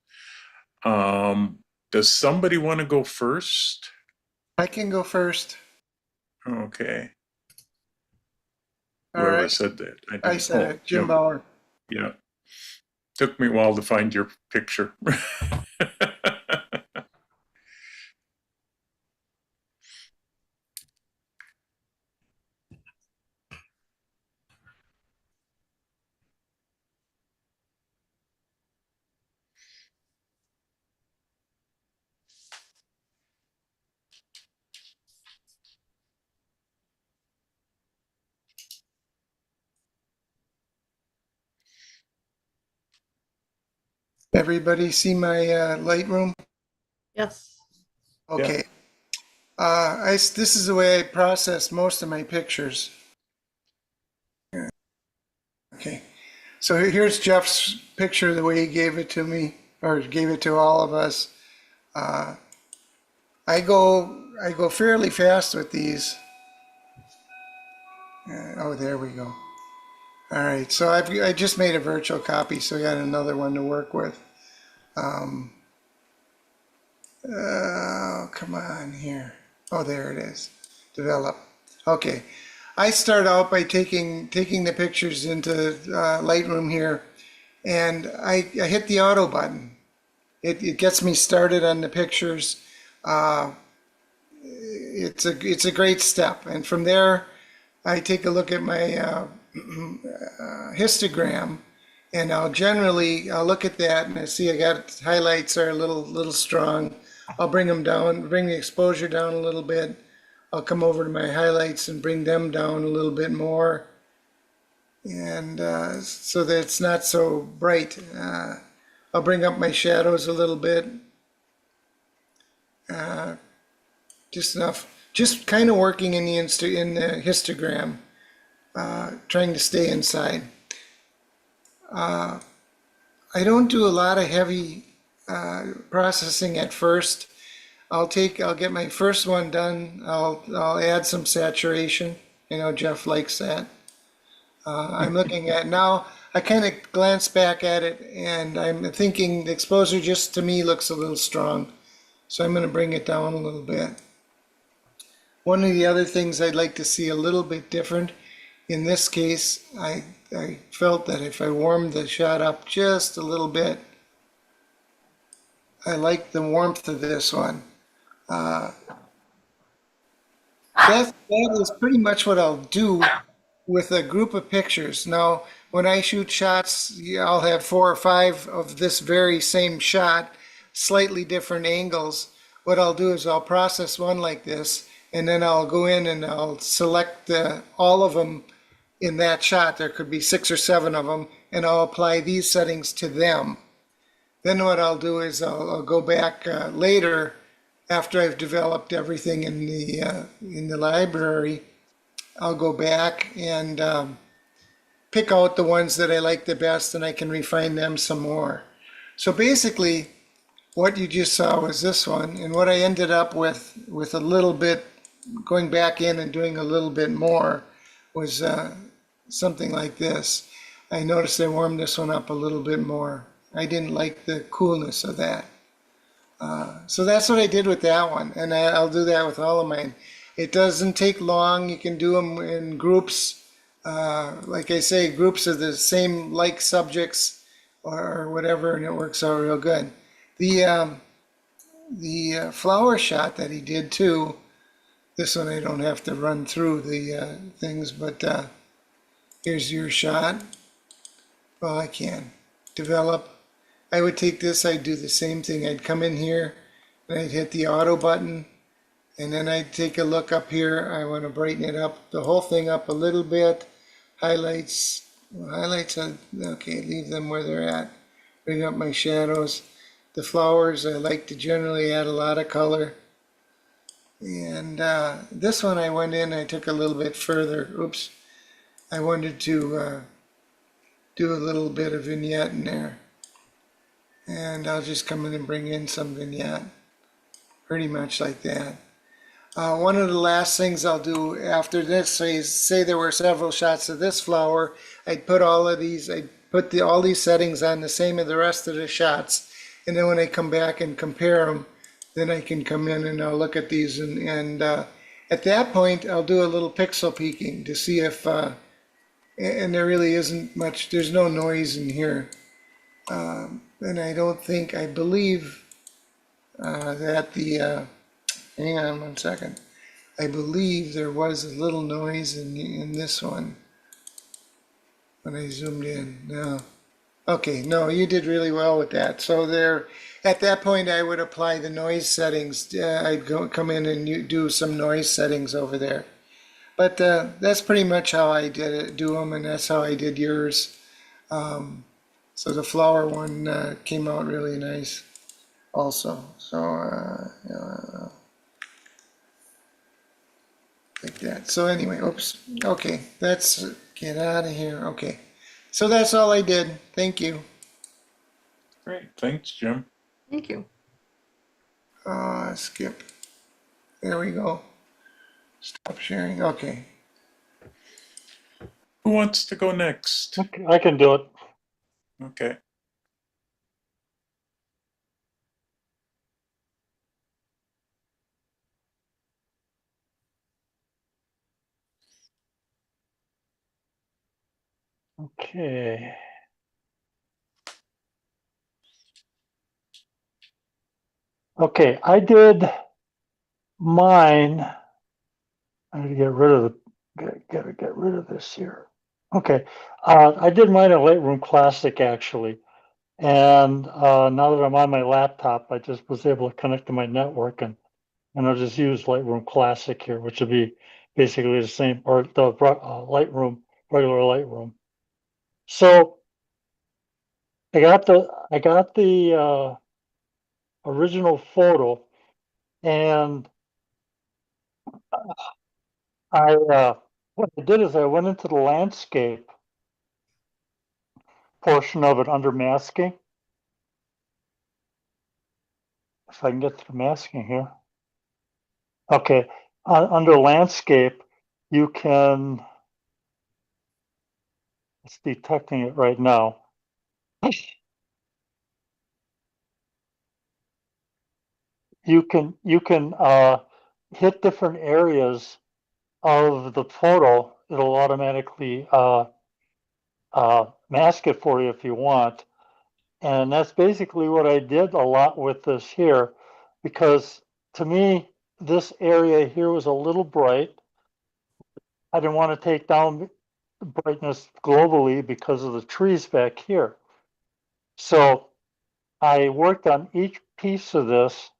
Does somebody want to go first? I can go first. Okay. All Whoever right. said that. I said it, Jim Bauer. Yeah. Took me a while to find your picture. Everybody see my Lightroom? Yes. Okay. Yeah. This is the way I process most of my pictures. Okay. So here's Jeff's picture, the way he gave it to me, or gave it to all of us. I go fairly fast with these. Oh, there we go. All right, so I just made a virtual copy, so I got another one to work with. Come on here. Oh, there it is. Develop. Okay. I start out by taking the pictures into Lightroom here, and I hit the auto button. It gets me started on the pictures. It's a great step, and from there, I take a look at my histogram, and I'll look at that and I see I got highlights are a little strong. I'll bring them down, bring the exposure down a little bit. I'll come over to my highlights and bring them down a little bit more, and so that it's not so bright. I'll bring up my shadows a little bit, just enough. Just kind of working in the histogram. Trying to stay inside. I don't do a lot of heavy processing at first. I'll get my first one done. I'll add some saturation. Jeff likes that. I'm looking at now. I kind of glanced back at it and I'm thinking the exposure just to me looks a little strong. So I'm going to bring it down a little bit. One of the other things I'd like to see a little bit different, in this case, I felt that if I warmed the shot up just a little bit, I like the warmth of this one. That is pretty much what I'll do with a group of pictures. Now, when I shoot shots, I'll have 4 or 5 of this very same shot, slightly different angles. What I'll do is I'll process one like this, and then I'll go in and I'll select all of them in that shot. There could be 6 or 7 of them, and I'll apply these settings to them. Then what I'll do is I'll go back later after I've developed everything in the library. I'll go back and pick out the ones that I like the best, and I can refine them some more. So basically, what you just saw was this one, and what I ended up with a little bit, going back in and doing a little bit more, was something like this. I noticed I warmed this one up a little bit more. I didn't like the coolness of that. So that's what I did with that one, and I'll do that with all of mine. It doesn't take long. You can do them in groups. Like I say, groups of the same like subjects or whatever, and it works out real good. The flower shot that he did too, this one I don't have to run through the things, but here's your shot. Well, I can. Develop. I would take this, I'd do the same thing. I'd come in here and I'd hit the auto button, and then I'd take a look up here. I want to brighten it up, the whole thing up a little bit. Highlights, okay, leave them where they're at. Bring up my shadows. The flowers, I like to generally add a lot of color. And this one I went in, I took a little bit further. Oops. I wanted to do a little bit of vignette in there. And I'll just come in and bring in some vignette. Pretty much like that. One of the last things I'll do after this, say there were several shots of this flower, I'd put all of these, all these settings on the same as the rest of the shots. And then when I come back and compare them, then I can come in and I'll look at these, and at that point I'll do a little pixel peeking to see if, and there really isn't much, there's no noise in here. And I believe that hang on one second. I believe there was a little noise in this one when I zoomed in. No. Okay, no, you did really well with that. So there, at that point, I would apply the noise settings. I'd come in and do some noise settings over there. But that's pretty much how I do them, and that's how I did yours. So the flower one came out really nice also. So like that. So anyway, oops. Okay, let's get out of here. Okay. So that's all I did. Thank you. Great. Thanks, Jim. Thank you. Skip. There we go. Stop sharing. Okay. Who wants to go next? I can do it. Okay. Okay. Okay, I did mine. I need to get rid of get rid of this here. Okay, I did mine in Lightroom Classic actually, and now that I'm on my laptop, I just was able to connect to my network, and I'll just use Lightroom Classic here, which would be basically the same, or the Lightroom, regular Lightroom. So I got the original photo, and what I did is I went into the landscape portion of it under masking. If I can get to the masking here. Okay, under landscape, you can, It's detecting it right now. You can hit different areas of the photo. It'll automatically mask it for you if you want. And that's basically what I did a lot with this here, because to me, this area here was a little bright. I didn't want to take down the brightness globally because of the trees back here. So I worked on each piece of this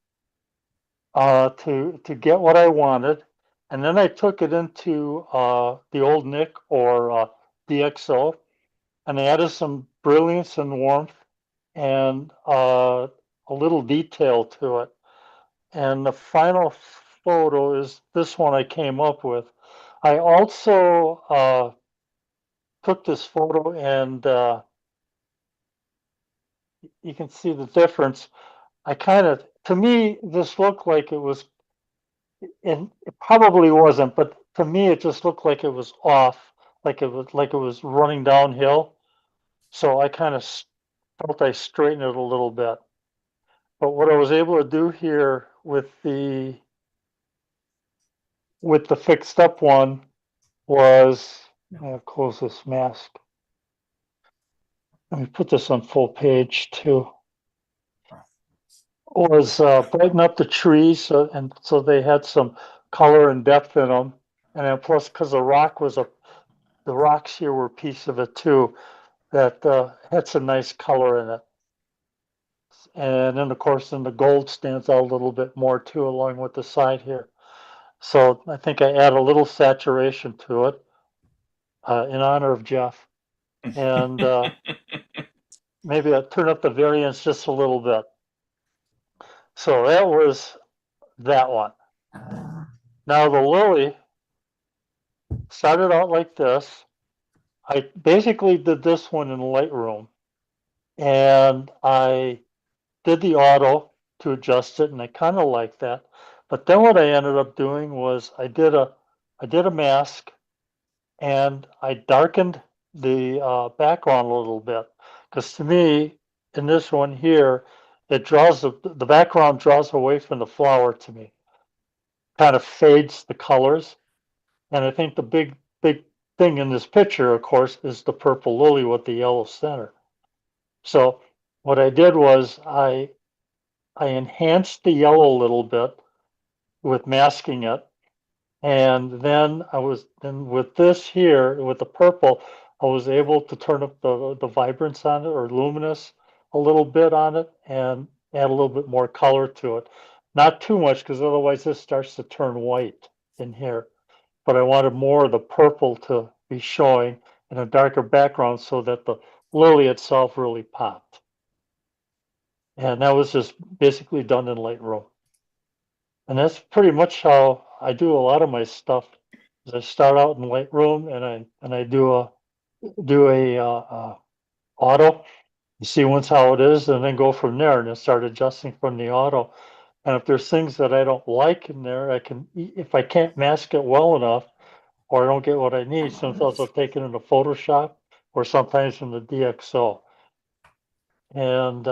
to get what I wanted. And then I took it into the old Nick or DxO, and I added some brilliance and warmth and a little detail to it. And the final photo is this one I came up with. I also took this photo and you can see the difference. I kind of, to me, this looked like it was, and it probably wasn't, but to me, it just looked like it was off, like it was running downhill. So I kind of felt I straightened it a little bit. But what I was able to do here with the fixed up one was, I'll close this mask. Let me put this on full page too. Was brighten up the trees, and so they had some color and depth in them. And then plus, because the rocks here were a piece of it too, that had some nice color in it. And then of course, then the gold stands out a little bit more too, along with the side here. So I think I add a little saturation to it in honor of Jeff, and maybe I turn up the variance just a little bit. So that was that one. Now the lily started out like this. I basically did this one in Lightroom, and I did the auto to adjust it, and I kind of like that. But then what I ended up doing was I did a mask, and I darkened the background a little bit, because to me, in this one here, it draws the background draws away from the flower to me, kind of fades the colors. And I think the big thing in this picture, of course, is the purple lily with the yellow center. So what I did was I enhanced the yellow a little bit with masking it. And then with this here, with the purple, I was able to turn up the vibrance on it, or luminous a little bit on it, and add a little bit more color to it. Not too much, because otherwise this starts to turn white in here. But I wanted more of the purple to be showing in a darker background so that the lily itself really popped. And that was just basically done in Lightroom. And that's pretty much how I do a lot of my stuff. Is I start out in Lightroom, and I do a auto. You see once how it is, and then go from there and then start adjusting from the auto. And if there's things that I don't like in there, if I can't mask it well enough, or I don't get what I need, sometimes I'll take it into Photoshop, or sometimes in the DxO. And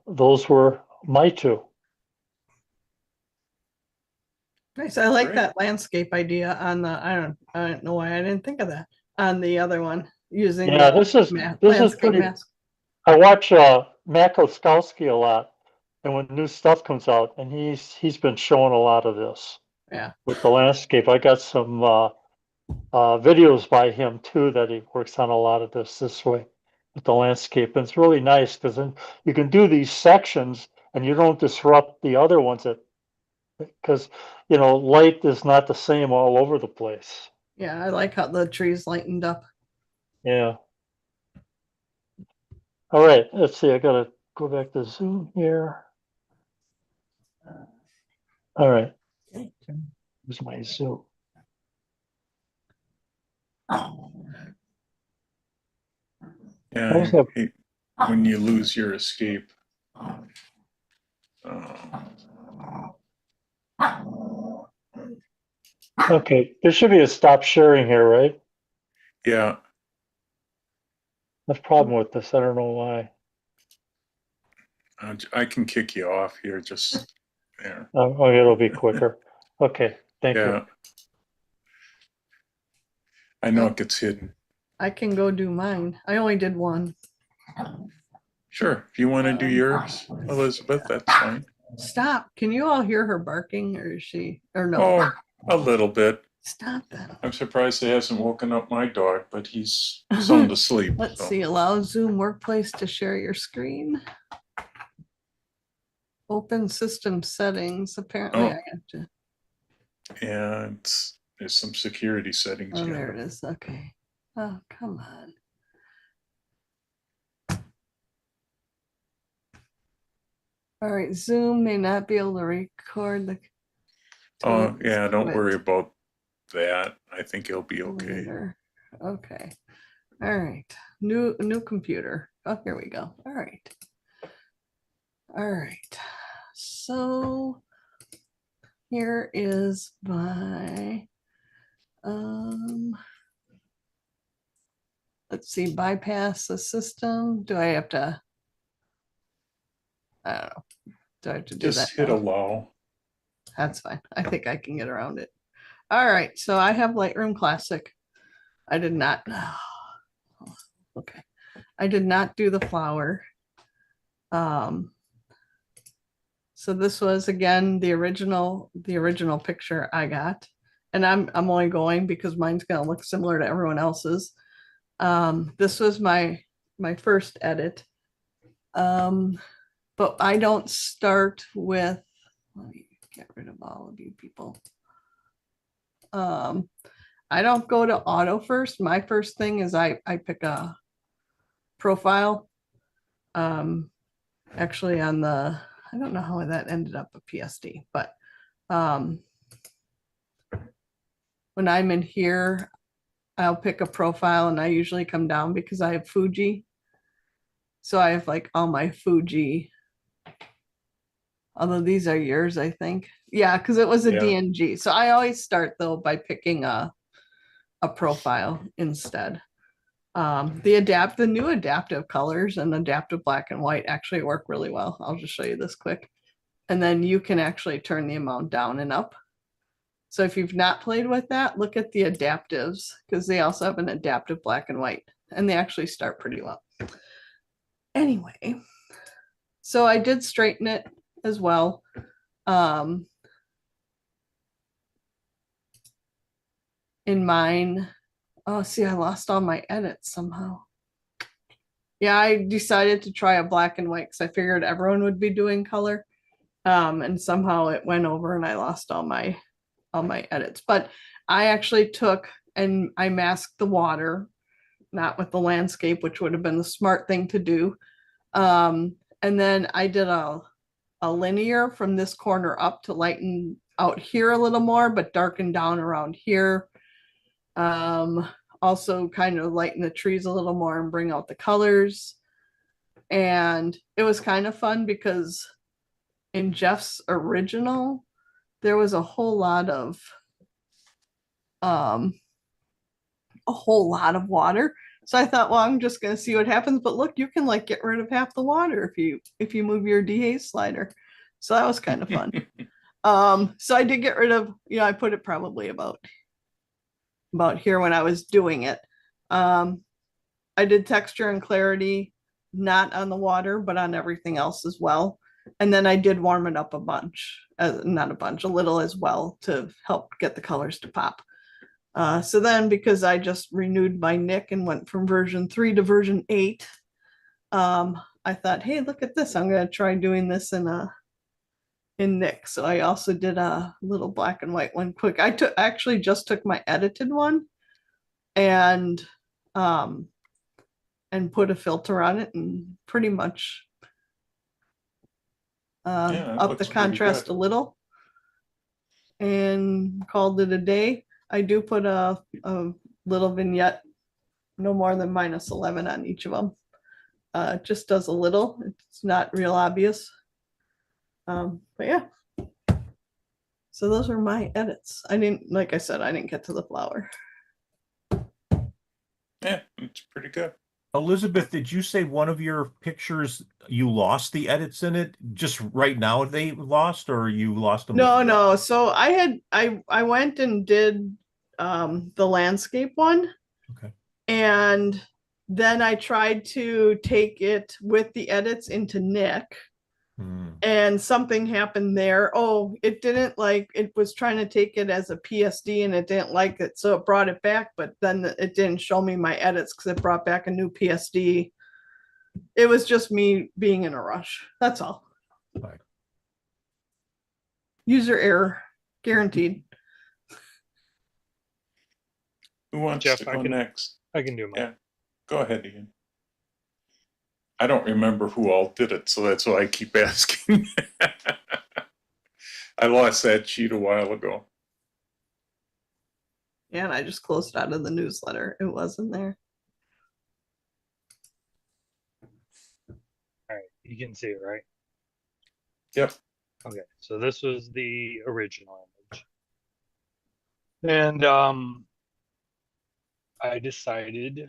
those were my two. Nice. I like Great. that landscape idea on the, I don't know why I didn't think of that on the other one using Yeah, the this is landscape pretty. mask. I watch Matt Kostowski a lot, and when new stuff comes out, and he's been showing a lot of this Yeah. with the landscape. I got some videos by him too, that he works on a lot of this way with the landscape, and it's really nice because then you can do these sections and you don't disrupt the other ones, because light is not the same all over the place. Yeah, I like how the trees lightened up. Yeah. All right, let's see. I gotta go back to Zoom here. All right. Here's my Zoom. Yeah, I hate when you lose your escape. Okay, there should be a stop sharing here, right? Yeah, That's the problem with this. I don't know why. I can kick you off here, just there. Oh, it'll be quicker. Okay, thank Yeah. you. I know it gets hidden. I can go do mine. I only did one. Sure, if you want to do yours, Elizabeth, that's fine. Stop. Can you all hear her barking, or is she, or no? Oh, a little bit. Stop that. I'm surprised it hasn't woken up my dog, but he's sound asleep. Let's so. see. Allow Zoom Workplace to share your screen. Open system settings. Apparently, Oh. I have to. And there's some security settings. Oh, you there have. it is. Okay. Oh, come on. All right. Zoom may not be able to record the. Oh, yeah, don't worry about that. I think it'll be okay. Okay. All right. New computer. Oh, here we go. All right. All right. So here is my let's see, bypass the system. Do I have to, I don't know. Do I have to do that? Just hit now? allow. That's fine. I think I can get around it. All right. So I have Lightroom Classic. I did not. Okay. I did not do the flower. So this was again the original picture I got. And I'm only going because mine's gonna look similar to everyone else's. This was my first edit. But I don't start with, let me get rid of all of you people. I don't go to auto first. My first thing is I pick a profile. Actually on the, I don't know how that ended up a PSD, but when I'm in here, I'll pick a profile and I usually come down because I have Fuji. So I have like all my Fuji, although these are yours, I think. Yeah, because it was a DNG. So I always start though by picking a profile instead. The new adaptive colors and adaptive black and white actually work really well. I'll just show you this quick. And then you can actually turn the amount down and up. So if you've not played with that, look at the adaptives because they also have an adaptive black and white and they actually start pretty well. Anyway, so I did straighten it as well. In mine, oh, see, I lost all my edits somehow. Yeah, I decided to try a black and white because I figured everyone would be doing color. And somehow it went over and I lost all my edits. But I actually took and I masked the water, not with the landscape, which would have been the smart thing to do. And then I did a linear from this corner up to lighten out here a little more, but darken down around here. Also kind of lighten the trees a little more and bring out the colors. And it was kind of fun because in Jeff's original, there was a whole lot of water. So I thought, well, I'm just going to see what happens. But look, you can like get rid of half the water if you move your DA slider. So that was kind of fun. So I did get rid of, I put it probably about here when I was doing it. I did texture and clarity, not on the water, but on everything else as well. And then I did warm it up a bunch, not a bunch, a little as well to help get the colors to pop. So then because I just renewed my NIC and went from version 3 to version 8, I thought, hey, look at this. I'm going to try doing this in NIC. So I also did a little black and white one quick. I actually just took my edited one and put a filter on it and pretty much up the contrast a little and called it a day. I do put a little vignette, no more than -11 on each of them. It just does a little. It's not real obvious. But yeah. So those are my edits. Like I said, I didn't get to the flower. Yeah, it's pretty good. Elizabeth, did you say one of your pictures you lost the edits in it? Just right now they lost, or you lost them? No. So I went and did the landscape one. Okay. And then I tried to take it with the edits into Nick. And something happened there. Oh, it didn't like, it was trying to take it as a PSD and it didn't like it. So it brought it back, but then it didn't show me my edits because it brought back a new PSD. It was just me being in a rush. That's all. Right. User error, guaranteed. Who wants Jeff, to go next? I can do mine. Yeah, go ahead, Ian. I don't remember who all did it, so that's why I keep asking. I lost that sheet a while ago. And I just closed it out of the newsletter. It wasn't there. All right, you can see it, right? Yep. Okay, so this was the original image. And I decided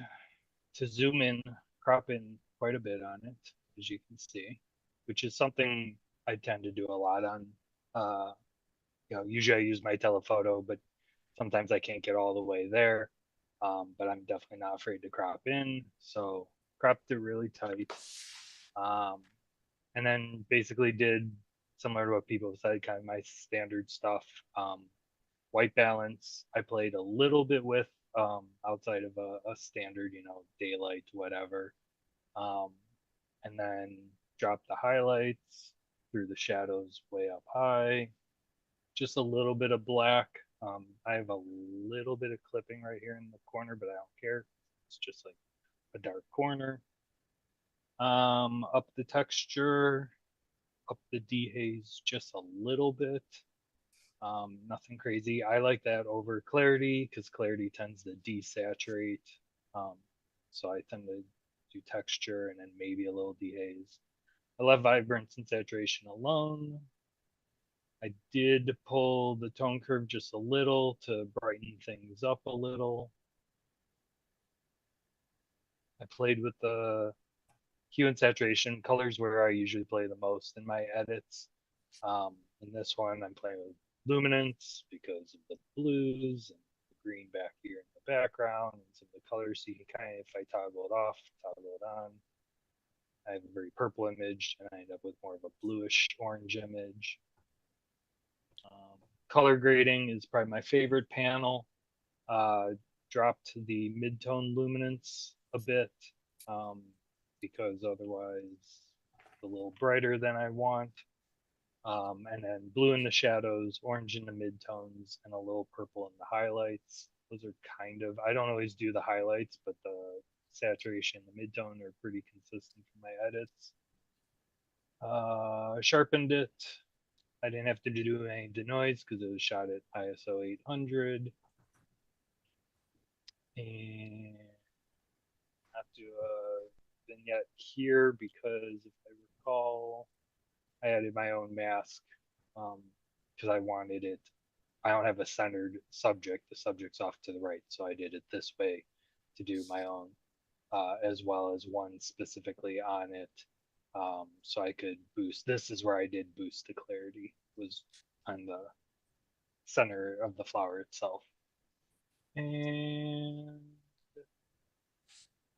to zoom in, crop in quite a bit on it, as you can see, which is something I tend to do a lot on. Usually I use my telephoto, but sometimes I can't get all the way there. But I'm definitely not afraid to crop in. So cropped it really tight. And then basically did similar to what people said, kind of my standard stuff. White balance, I played a little bit with outside of a standard, daylight, whatever. And then dropped the highlights, threw the shadows way up high, just a little bit of black. I have a little bit of clipping right here in the corner, but I don't care. It's just like a dark corner. Up the texture, up the dehaze just a little bit. Nothing crazy. I like that over clarity because clarity tends to desaturate. So I tend to do texture and then maybe a little dehaze. I left vibrance and saturation alone. I did pull the tone curve just a little to brighten things up a little. I played with the hue and saturation. Colors where I usually play the most in my edits. In this one, I'm playing with luminance because of the blues and the green back here in the background and some of the colors. So you can kind of, if I toggle it off, toggle it on. I have a very purple image and I end up with more of a bluish orange image. Color grading is probably my favorite panel. Dropped the mid-tone luminance a bit because otherwise it's a little brighter than I want. And then blue in the shadows, orange in the midtones, and a little purple in the highlights. Those are kind of, I don't always do the highlights, but the saturation and the midtone are pretty consistent for my edits. Sharpened it. I didn't have to do any denoise because it was shot at ISO 800. And I have to do a vignette here because if I recall, I added my own mask because I wanted it. I don't have a centered subject. The subject's off to the right, so I did it this way to do my own, as well as one specifically on it. So I could boost. This is where I did boost the clarity, was on the center of the flower itself. And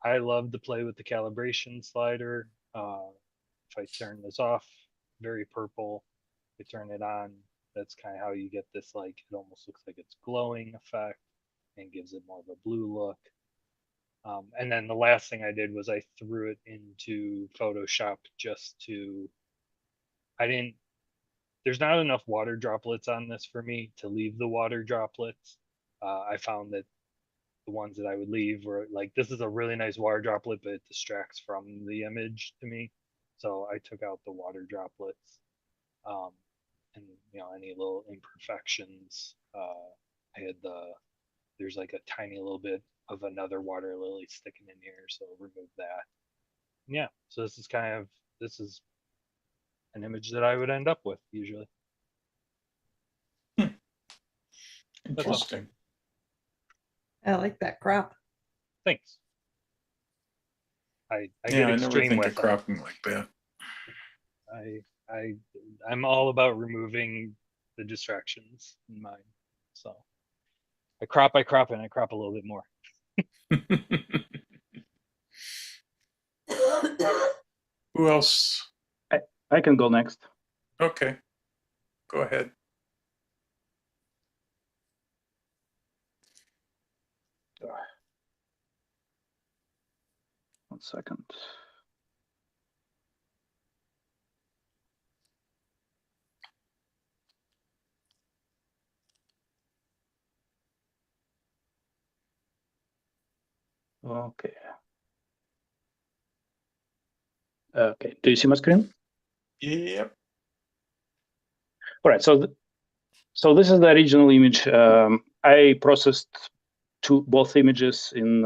I love to play with the calibration slider. If I turn this off, very purple. If I turn it on, that's kind of how you get this, like, it almost looks like it's glowing effect and gives it more of a blue look. And then the last thing I did was I threw it into Photoshop just to, there's not enough water droplets on this for me to leave the water droplets. I found that the ones that I would leave were like, this is a really nice water droplet, but it distracts from the image to me. So I took out the water droplets. And any little imperfections. I had there's like a tiny little bit of another water lily sticking in here, so remove that. Yeah, so this is an image that I would end up with usually. Interesting. I like that crop. Thanks. I Yeah, get I never extreme think with of them. cropping like that. I'm all about removing the distractions in mine. So I crop, and I crop a little bit more. Who else? I can go next. Okay, go ahead. One second. Okay. Okay. Do you see my screen? Yep. All right. So this is the original image. I processed both images in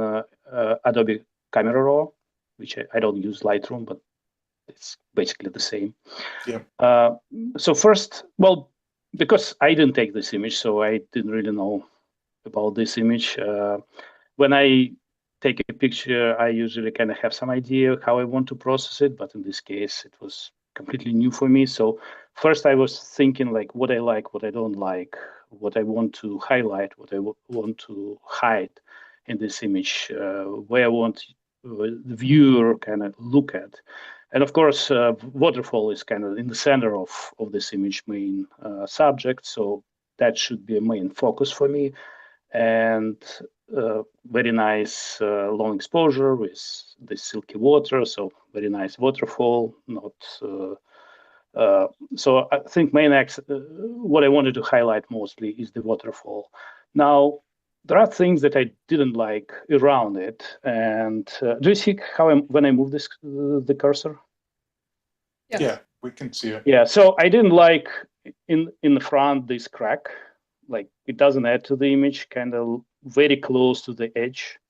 Adobe Camera Raw, which I don't use Lightroom, but it's basically the same. Yep. So first, well, because I didn't take this image, so I didn't really know about this image. When I take a picture, I usually kind of have some idea how I want to process it, but in this case, it was completely new for me. So first I was thinking like what I like, what I don't like, what I want to highlight, what I want to hide in this image, where I want the viewer kind of look at. And of course, waterfall is kind of in the center of this image main subject. So that should be a main focus for me. And very nice long exposure with this silky water. So very nice waterfall, not so I think what I wanted to highlight mostly is the waterfall. Now, there are things that I didn't like around it. And do you see how when I move this the cursor? Yes. Yeah, we can see it. Yeah, so I didn't like in the front this crack, like it doesn't add to the image, kind of very close to the edge.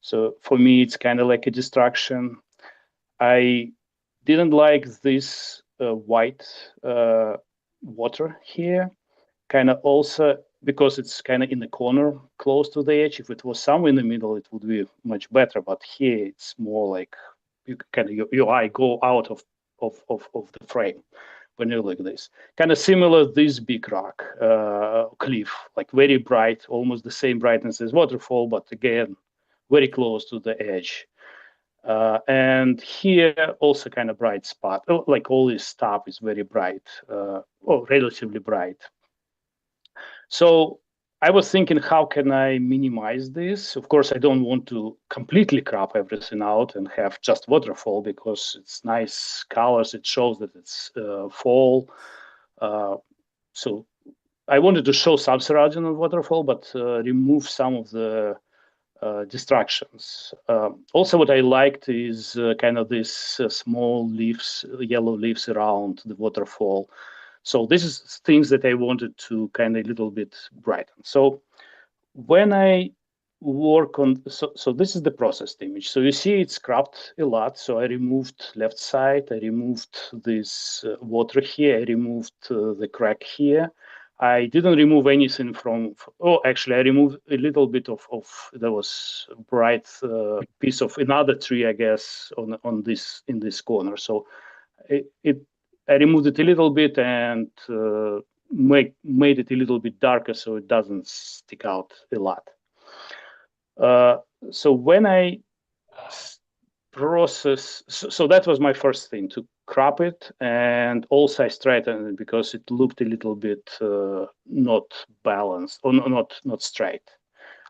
So for me, it's kind of like a distraction. I didn't like this white water here, kind of also because it's kind of in the corner close to the edge. If it was somewhere in the middle, it would be much better. But here it's more like you kind of your eye go out of the frame when you look at this. Kind of similar this big rock cliff, like very bright, almost the same brightness as waterfall, but again, very close to the edge. And here also kind of bright spot, like all this stuff is very bright, or relatively bright. So I was thinking, how can I minimize this? Of course, I don't want to completely crop everything out and have just waterfall because it's nice colors. It shows that it's fall. So I wanted to show some surrounding of waterfall, but remove some of the distractions. Also, what I liked is kind of these small leaves, yellow leaves around the waterfall. So this is things that I wanted to kind of a little bit brighten. So when I work on, so this is the processed image. So you see it's cropped a lot. So I removed left side, I removed this water here, I removed the crack here. I didn't remove anything from, oh, actually I removed a little bit of there was a bright piece of another tree, I guess, on this, in this corner. So I removed it a little bit and made it a little bit darker so it doesn't stick out a lot. So when I process, so that was my first thing, to crop it, and also I straightened it because it looked a little bit not balanced or not straight.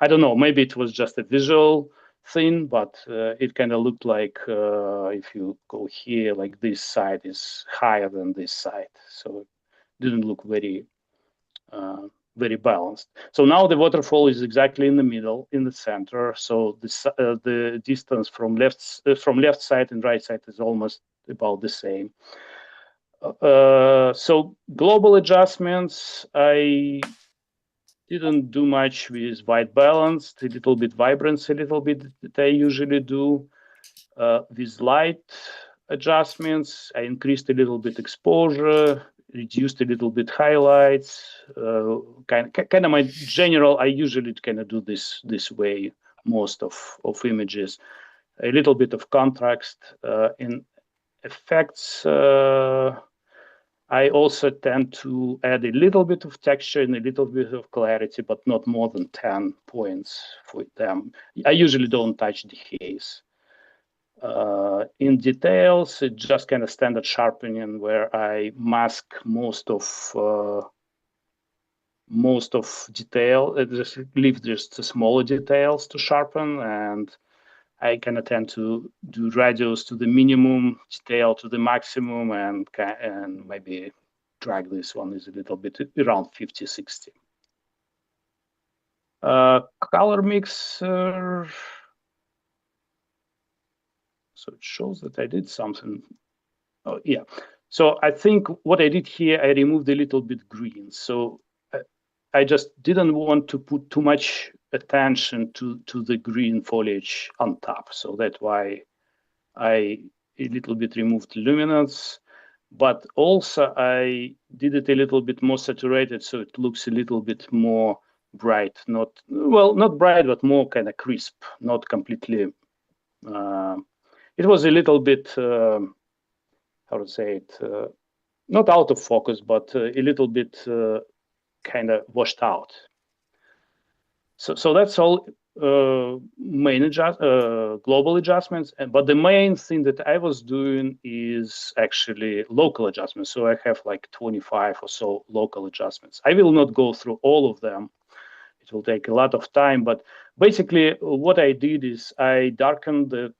I don't know, maybe it was just a visual thing, but it kind of looked like if you go here, like this side is higher than this side, so it didn't look very very balanced. So now the waterfall is exactly in the middle, in the center. So the distance from left side and right side is almost about the same. So global adjustments, I didn't do much with white balance, a little bit vibrance, a little bit that I usually do. With light adjustments, I increased a little bit exposure, reduced a little bit highlights. Kind of my general, I usually kind of do this way most of images. a little bit of contrast in effects. I also tend to add a little bit of texture and a little bit of clarity, but not more than 10 points for them. I usually don't touch the haze. In details, it's just kind of standard sharpening where I mask most of detail. Just leave just the smaller details to sharpen, and I kind of tend to do radius to the minimum, detail to the maximum, and maybe drag this one is a little bit around 50, 60. Color mixer. So it shows that I did something. Oh, yeah. So I think what I did here, I removed a little bit green. So I just didn't want to put too much attention to the green foliage on top. So that's why I a little bit removed luminance, but also I did it a little bit more saturated, so it looks a little bit more bright. Not bright, but more kind of crisp, not completely. It was a little bit, how to say it, not out of focus, but a little bit kind of washed out. So that's all main global adjustments. But the main thing that I was doing is actually local adjustments. So I have like 25 or so local adjustments. I will not go through all of them. It will take a lot of time. But basically, what I did is I darkened the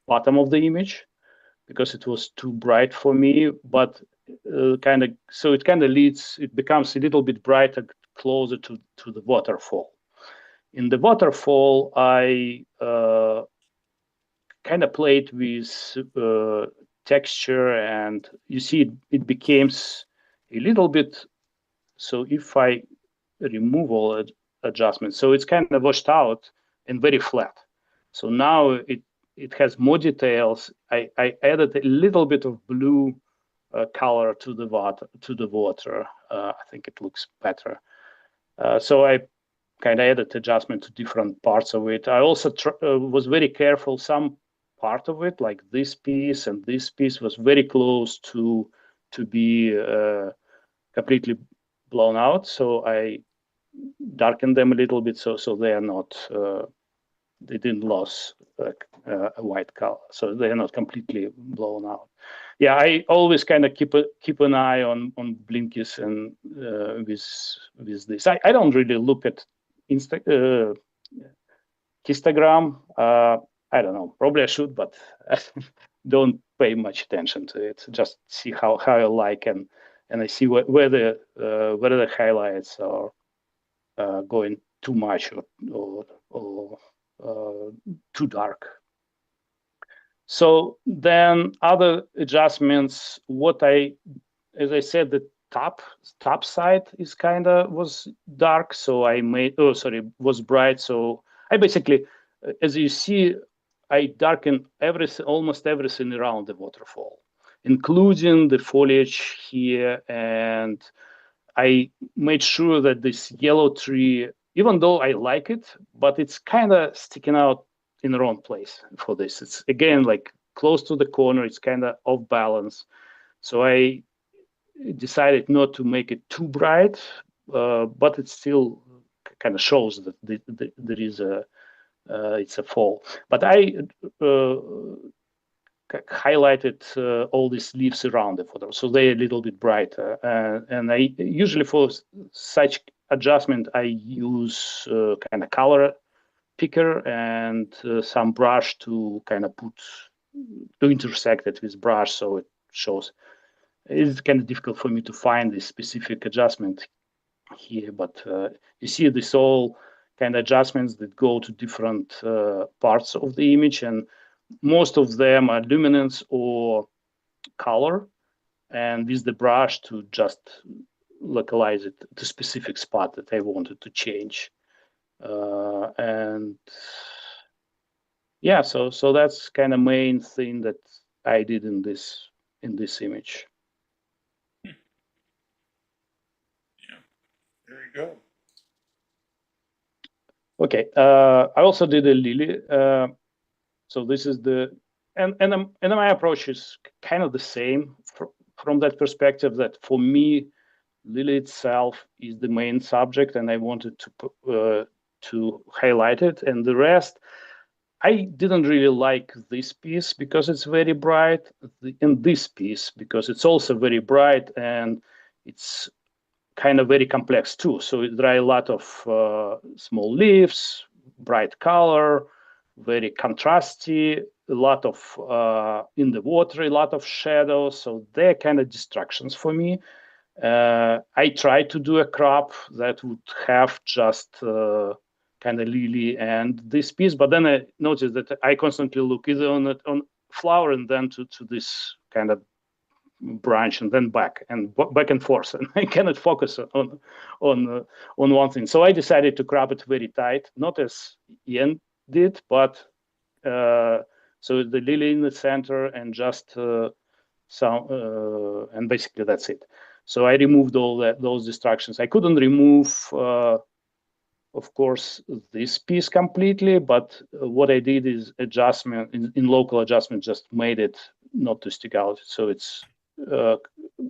bottom of the image because it was too bright for me. But it kind of it becomes a little bit brighter closer to the waterfall. In the waterfall, I kind of played with texture, and you see it becomes a little bit. So if I remove all adjustments, so it's kind of washed out and very flat. So now it has more details. I added a little bit of blue color to the water. I think it looks better. So I kind of added adjustment to different parts of it. I also was very careful. Some part of it, like this piece and this piece, was very close to be completely blown out. So I darkened them a little bit so they are not they didn't lose a white color, so they are not completely blown out. Yeah, I always kind of keep an eye on blinkies and with this. I don't really look at histogram. I don't know. Probably I should, but I don't pay much attention to it. Just see how I like, and I see where the highlights are going too much or too dark. So then other adjustments, as I said, the top side is was dark. So I was bright. So I basically, as you see, I darkened almost everything around the waterfall, including the foliage here. And I made sure that this yellow tree, even though I like it, but it's kind of sticking out in the wrong place for this. It's again like close to the corner. It's kind of off balance. So I decided not to make it too bright, but it still kind of shows that there is it's a fall. But I highlighted all these leaves around the photo, so they're a little bit brighter. And I usually for such adjustment I use kind of color picker and some brush to kind of intersect it with brush, so it shows. It's kind of difficult for me to find this specific adjustment here, but you see this all kind of adjustments that go to different parts of the image, and most of them are luminance or color, and with the brush to just localize it to specific spot that I wanted to change. And yeah, so that's kind of main thing that I did in this image. Yeah, there you go. Okay. I also did a lily. So this is and my approach is kind of the same from that perspective. That for me, lily itself is the main subject, and I wanted to highlight it, and the rest. I didn't really like this piece because it's very bright, and this piece because it's also very bright and it's kind of very complex too. So there are a lot of small leaves, bright color, very contrasty, a lot of in the water, a lot of shadows. So they're kind of distractions for me. I tried to do a crop that would have just kind of lily and this piece, but then I noticed that I constantly look either on flower and then to this kind of branch and then back and forth, and I cannot focus on one thing. So I decided to crop it very tight, not as Ian did, but so the lily in the center and just some and basically that's it. So I removed all those distractions. I couldn't remove of course this piece completely, but what I did is adjustment in local adjustment, just made it not to stick out. So it's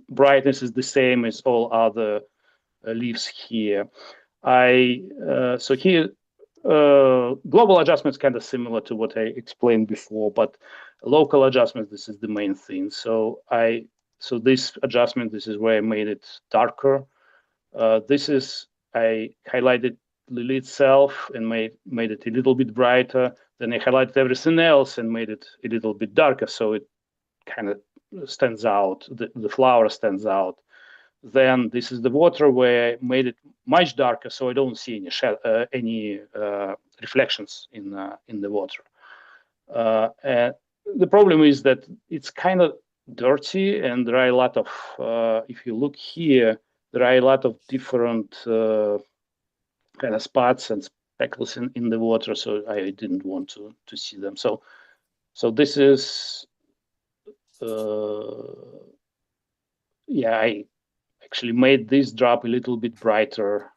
brightness is the same as all other leaves here. So here global adjustments kind of similar to what I explained before, but local adjustments, this is the main thing. So this adjustment, this is where I made it darker. I highlighted lily itself and made it a little bit brighter. Then I highlighted everything else and made it a little bit darker, so it kind of stands out. The flower stands out. Then this is the water where I made it much darker, so I don't see any reflections in the water. And the problem is that it's kind of dirty, and there are a lot of. If you look here, there are a lot of different kind of spots and speckles in the water, so I didn't want to see them. So this is. I actually made this drop a little bit brighter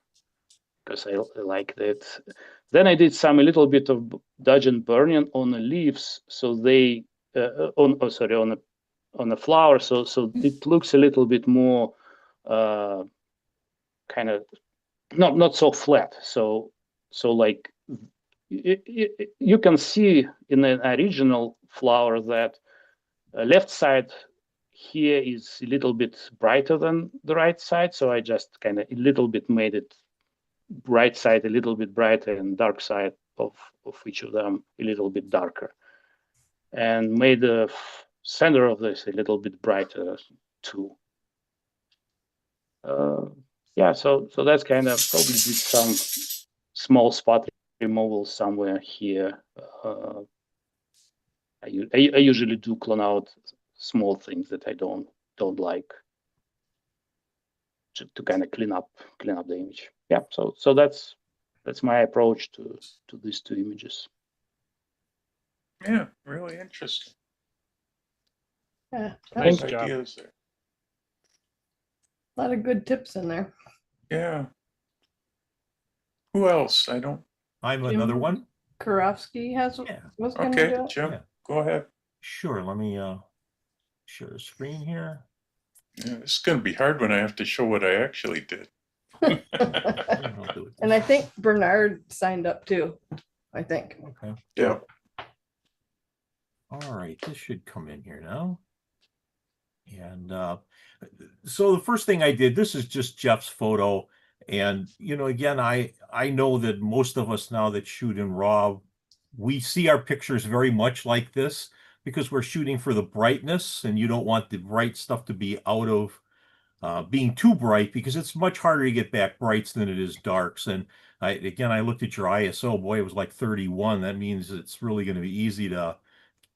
because I liked it. Then I did a little bit of dodge and burning on the leaves, so they on the flower, so it looks a little bit more kind of not so flat. So like you can see in an original flower that left side here is a little bit brighter than the right side, so I just kind of a little bit made it right side a little bit brighter and dark side of each of them a little bit darker, and made the center of this a little bit brighter too. So that's kind of probably did some small spot removal somewhere here. I usually do clone out small things that I don't like to kind of clean up the image. Yeah, so that's my approach to these two images. Yeah, really interesting. Yeah, Nice nice job. Ideas there. A lot of good tips in there. Yeah. Who else? I don't. I have Jim another one. Karofsky was going to Okay, do it. Jim, go ahead. Sure. Let me share the screen here. Yeah, this is going to be hard when I have to show what I actually did. I'll do it. And I think Bernard signed up too. I think. Okay. Yeah. All right, this should come in here now. And so the first thing I did, this is just Jeff's photo. And, again, I know that most of us now that shoot in RAW, we see our pictures very much like this because we're shooting for the brightness, and you don't want the bright stuff to be out of being too bright, because it's much harder to get back brights than it is darks. And I looked at your ISO, boy, it was like 31. That means it's really going to be easy to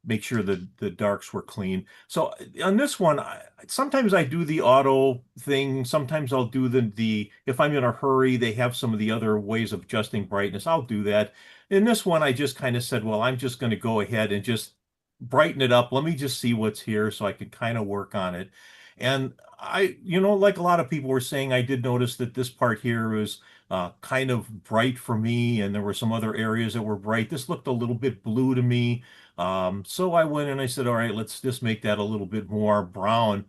make sure that the darks were clean. So on this one, sometimes I do the auto thing. Sometimes I'll do the if I'm in a hurry, they have some of the other ways of adjusting brightness. I'll do that. In this one, I just kind of said, well, I'm just going to go ahead and just brighten it up. Let me just see what's here so I can kind of work on it. And like a lot of people were saying, I did notice that this part here was kind of bright for me, and there were some other areas that were bright. This looked a little bit blue to me. So I went and I said, all right, let's just make that a little bit more brown.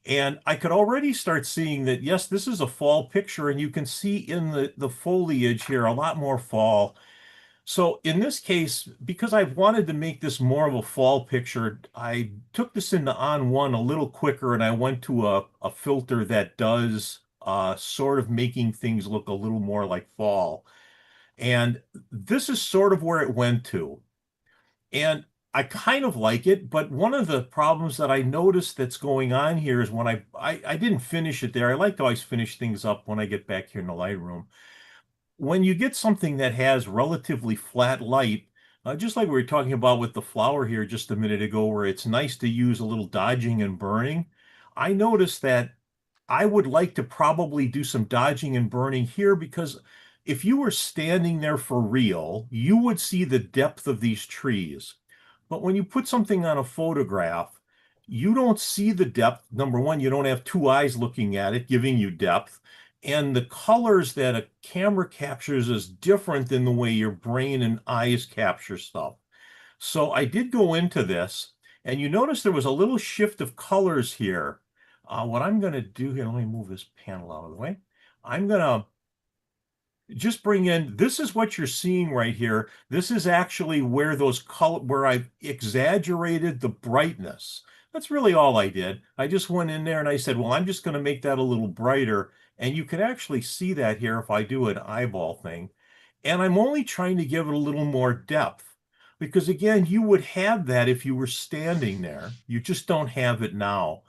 And I could already start seeing that, yes, this is a fall picture, and you can see in the foliage here a lot more fall. So in this case, because I wanted to make this more of a fall picture, I took this into On1 a little quicker, and I went to a filter that does sort of making things look a little more like fall. And this is sort of where it went to. And I kind of like it, but one of the problems that I noticed that's going on here is when I didn't finish it there. I like to always finish things up when I get back here in the Lightroom. When you get something that has relatively flat light, just like we were talking about with the flower here just a minute ago, where it's nice to use a little dodging and burning, I noticed that I would like to probably do some dodging and burning here, because if you were standing there for real, you would see the depth of these trees. But when you put something on a photograph, you don't see the depth. Number one, you don't have two eyes looking at it, giving you depth. And the colors that a camera captures is different than the way your brain and eyes capture stuff. So I did go into this, and you notice there was a little shift of colors here. What I'm going to do here, let me move this panel out of the way. I'm going to just bring in, this is what you're seeing right here. This is actually where where I've exaggerated the brightness. That's really all I did. I just went in there and I said, well, I'm just going to make that a little brighter. And you can actually see that here if I do an eyeball thing. And I'm only trying to give it a little more depth, because again, you would have that if you were standing there. You just don't have it now.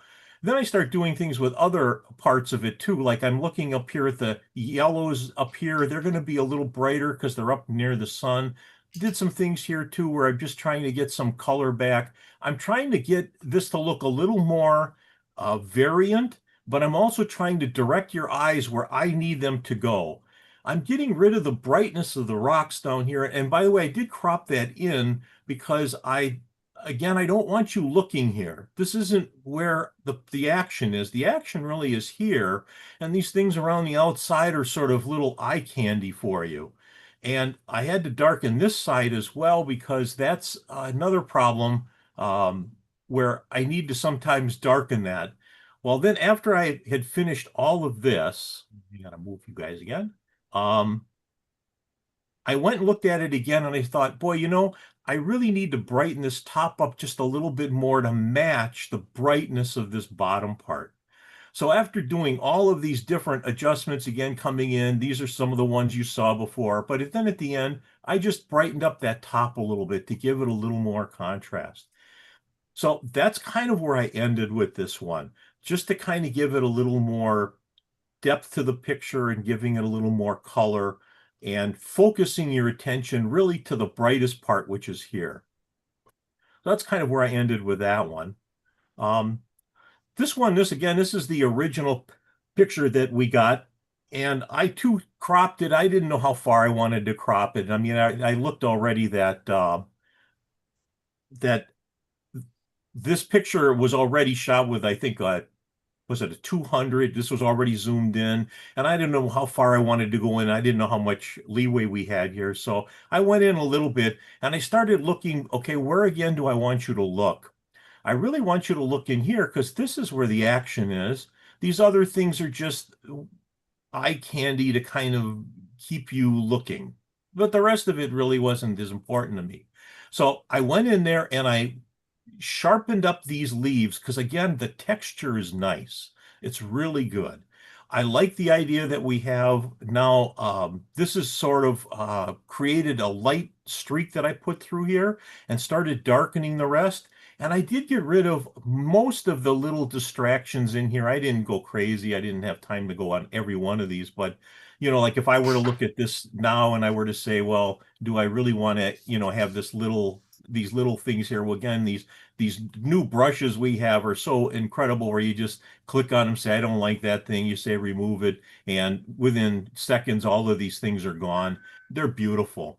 Then I start doing things with other parts of it too. Like I'm looking up here at the yellows up here. They're going to be a little brighter because they're up near the sun. Did some things here too where I'm just trying to get some color back. I'm trying to get this to look a little more variant, but I'm also trying to direct your eyes where I need them to go. I'm getting rid of the brightness of the rocks down here. And by the way, I did crop that in because again, I don't want you looking here. This isn't where the action is. The action really is here. And these things around the outside are sort of little eye candy for you. And I had to darken this side as well, because that's another problem where I need to sometimes darken that. Well, then after I had finished all of this, I gotta move you guys again. I went and looked at it again and I thought, boy, I really need to brighten this top up just a little bit more to match the brightness of this bottom part. So after doing all of these different adjustments, again, coming in, these are some of the ones you saw before, but then at the end, I just brightened up that top a little bit to give it a little more contrast. So that's kind of where I ended with this one, just to kind of give it a little more depth to the picture and giving it a little more color and focusing your attention really to the brightest part, which is here. So that's kind of where I ended with that one. This one, this is the original picture that we got. And I too cropped it. I didn't know how far I wanted to crop it. I mean, I looked already that this picture was already shot with, I think, was it a 200? This was already zoomed in, and I didn't know how far I wanted to go in. I didn't know how much leeway we had here. So I went in a little bit and I started looking, okay, where again do I want you to look? I really want you to look in here because this is where the action is. These other things are just eye candy to kind of keep you looking. But the rest of it really wasn't as important to me. So I went in there and I sharpened up these leaves because, again, the texture is nice. It's really good. I like the idea that we have now. This is sort of created a light streak that I put through here and started darkening the rest. And I did get rid of most of the little distractions in here. I didn't go crazy. I didn't have time to go on every one of these. But, like if I were to look at this now and I were to say, well, do I really want to, have these little things here? Well, again, these new brushes we have are so incredible where you just click on them, say, I don't like that thing. You say, remove it. And within seconds, all of these things are gone. They're beautiful.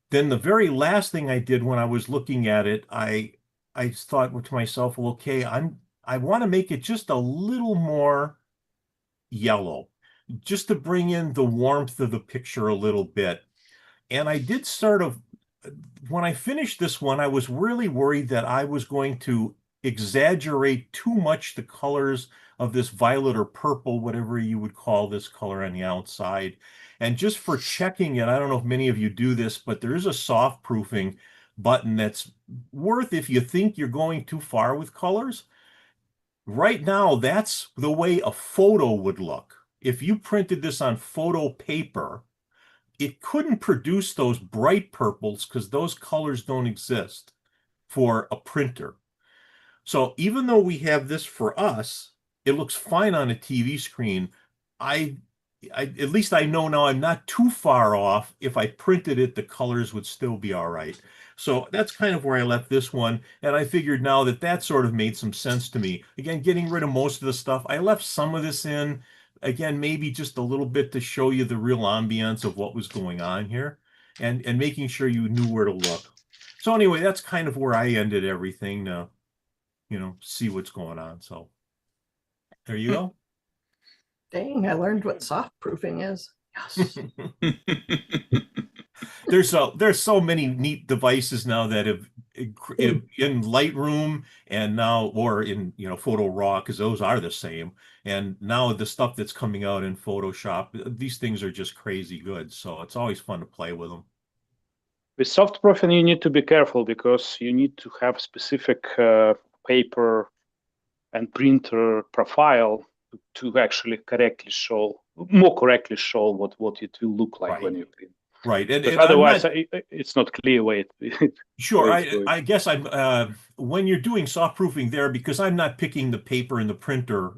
Then the very last thing I did when I was looking at it, I thought to myself, well, okay, I want to make it just a little more yellow, just to bring in the warmth of the picture a little bit. And I did sort of, when I finished this one, I was really worried that I was going to exaggerate too much the colors of this violet or purple, whatever you would call this color on the outside. And just for checking it, I don't know if many of you do this, but there is a soft proofing button that's worth if you think you're going too far with colors. Right now, that's the way a photo would look. If you printed this on photo paper, it couldn't produce those bright purples because those colors don't exist for a printer. So even though we have this for us, it looks fine on a TV screen. At least I know now I'm not too far off. If I printed it, the colors would still be all right. So that's kind of where I left this one. And I figured now that that sort of made some sense to me. Again, getting rid of most of the stuff. I left some of this in. Again, maybe just a little bit to show you the real ambiance of what was going on here and making sure you knew where to look. So anyway, that's kind of where I ended everything to, see what's going on. So there you go. Dang, I learned what soft proofing is. Yes. There's so many neat devices now that have in Lightroom and now or in Photo Raw, because those are the same. And now the stuff that's coming out in Photoshop, these things are just crazy good. So it's always fun to play with them. With soft proofing, you need to be careful because you need to have specific paper and printer profile to actually more correctly show what it will look like when you print. Right. And otherwise, it's not clear way. Sure. I guess I'm when you're doing soft proofing there, because I'm not picking the paper in the printer,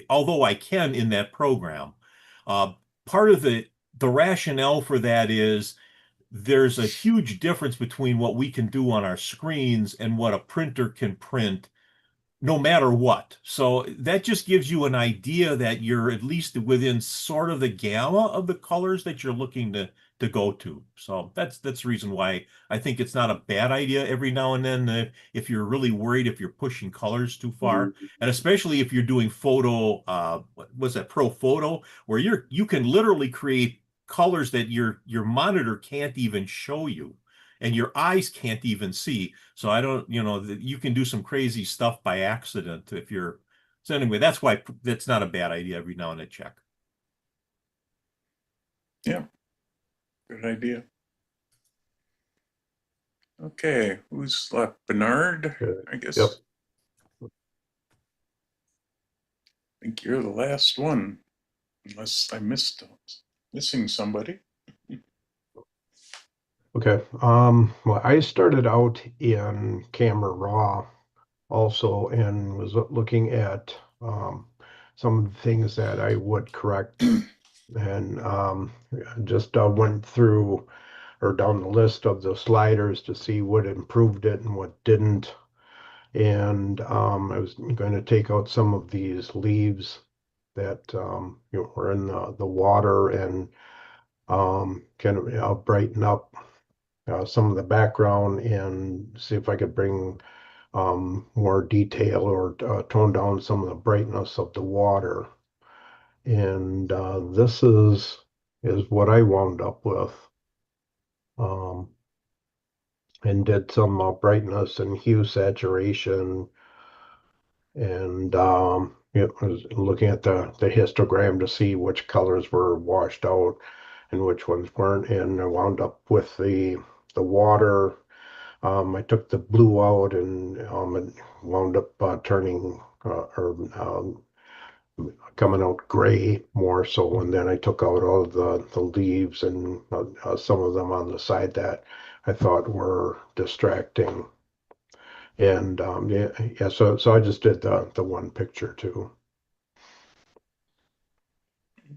although I can in that program. Part of the rationale for that is there's a huge difference between what we can do on our screens and what a printer can print no matter what. So that just gives you an idea that you're at least within sort of the gamma of the colors that you're looking to go to. So that's the reason why I think it's not a bad idea every now and then if you're really worried if you're pushing colors too far. And especially if you're doing photo, what's that, pro photo, where you can literally create colors that your monitor can't even show you and your eyes can't even see. So I don't, you can do some crazy stuff by accident if you're. So anyway, that's why that's not a bad idea every now and then check. Yeah, good idea. Okay, who's left? Bernard, I guess. Yep. I think you're the last one, unless I missing somebody. Okay. Well, I started out in Camera Raw also and was looking at some of the things that I would correct and just went through or down the list of the sliders to see what improved it and what didn't. And I was going to take out some of these leaves that were in the water and kind of brighten up some of the background and see if I could bring more detail or tone down some of the brightness of the water. And this is what I wound up with. And did some brightness and hue saturation and was looking at the histogram to see which colors were washed out and which ones weren't. And I wound up with the water. I took the blue out and it wound up turning coming out gray more so. And then I took out all of the leaves and some of them on the side that I thought were distracting. And yeah. So I just did the one picture too.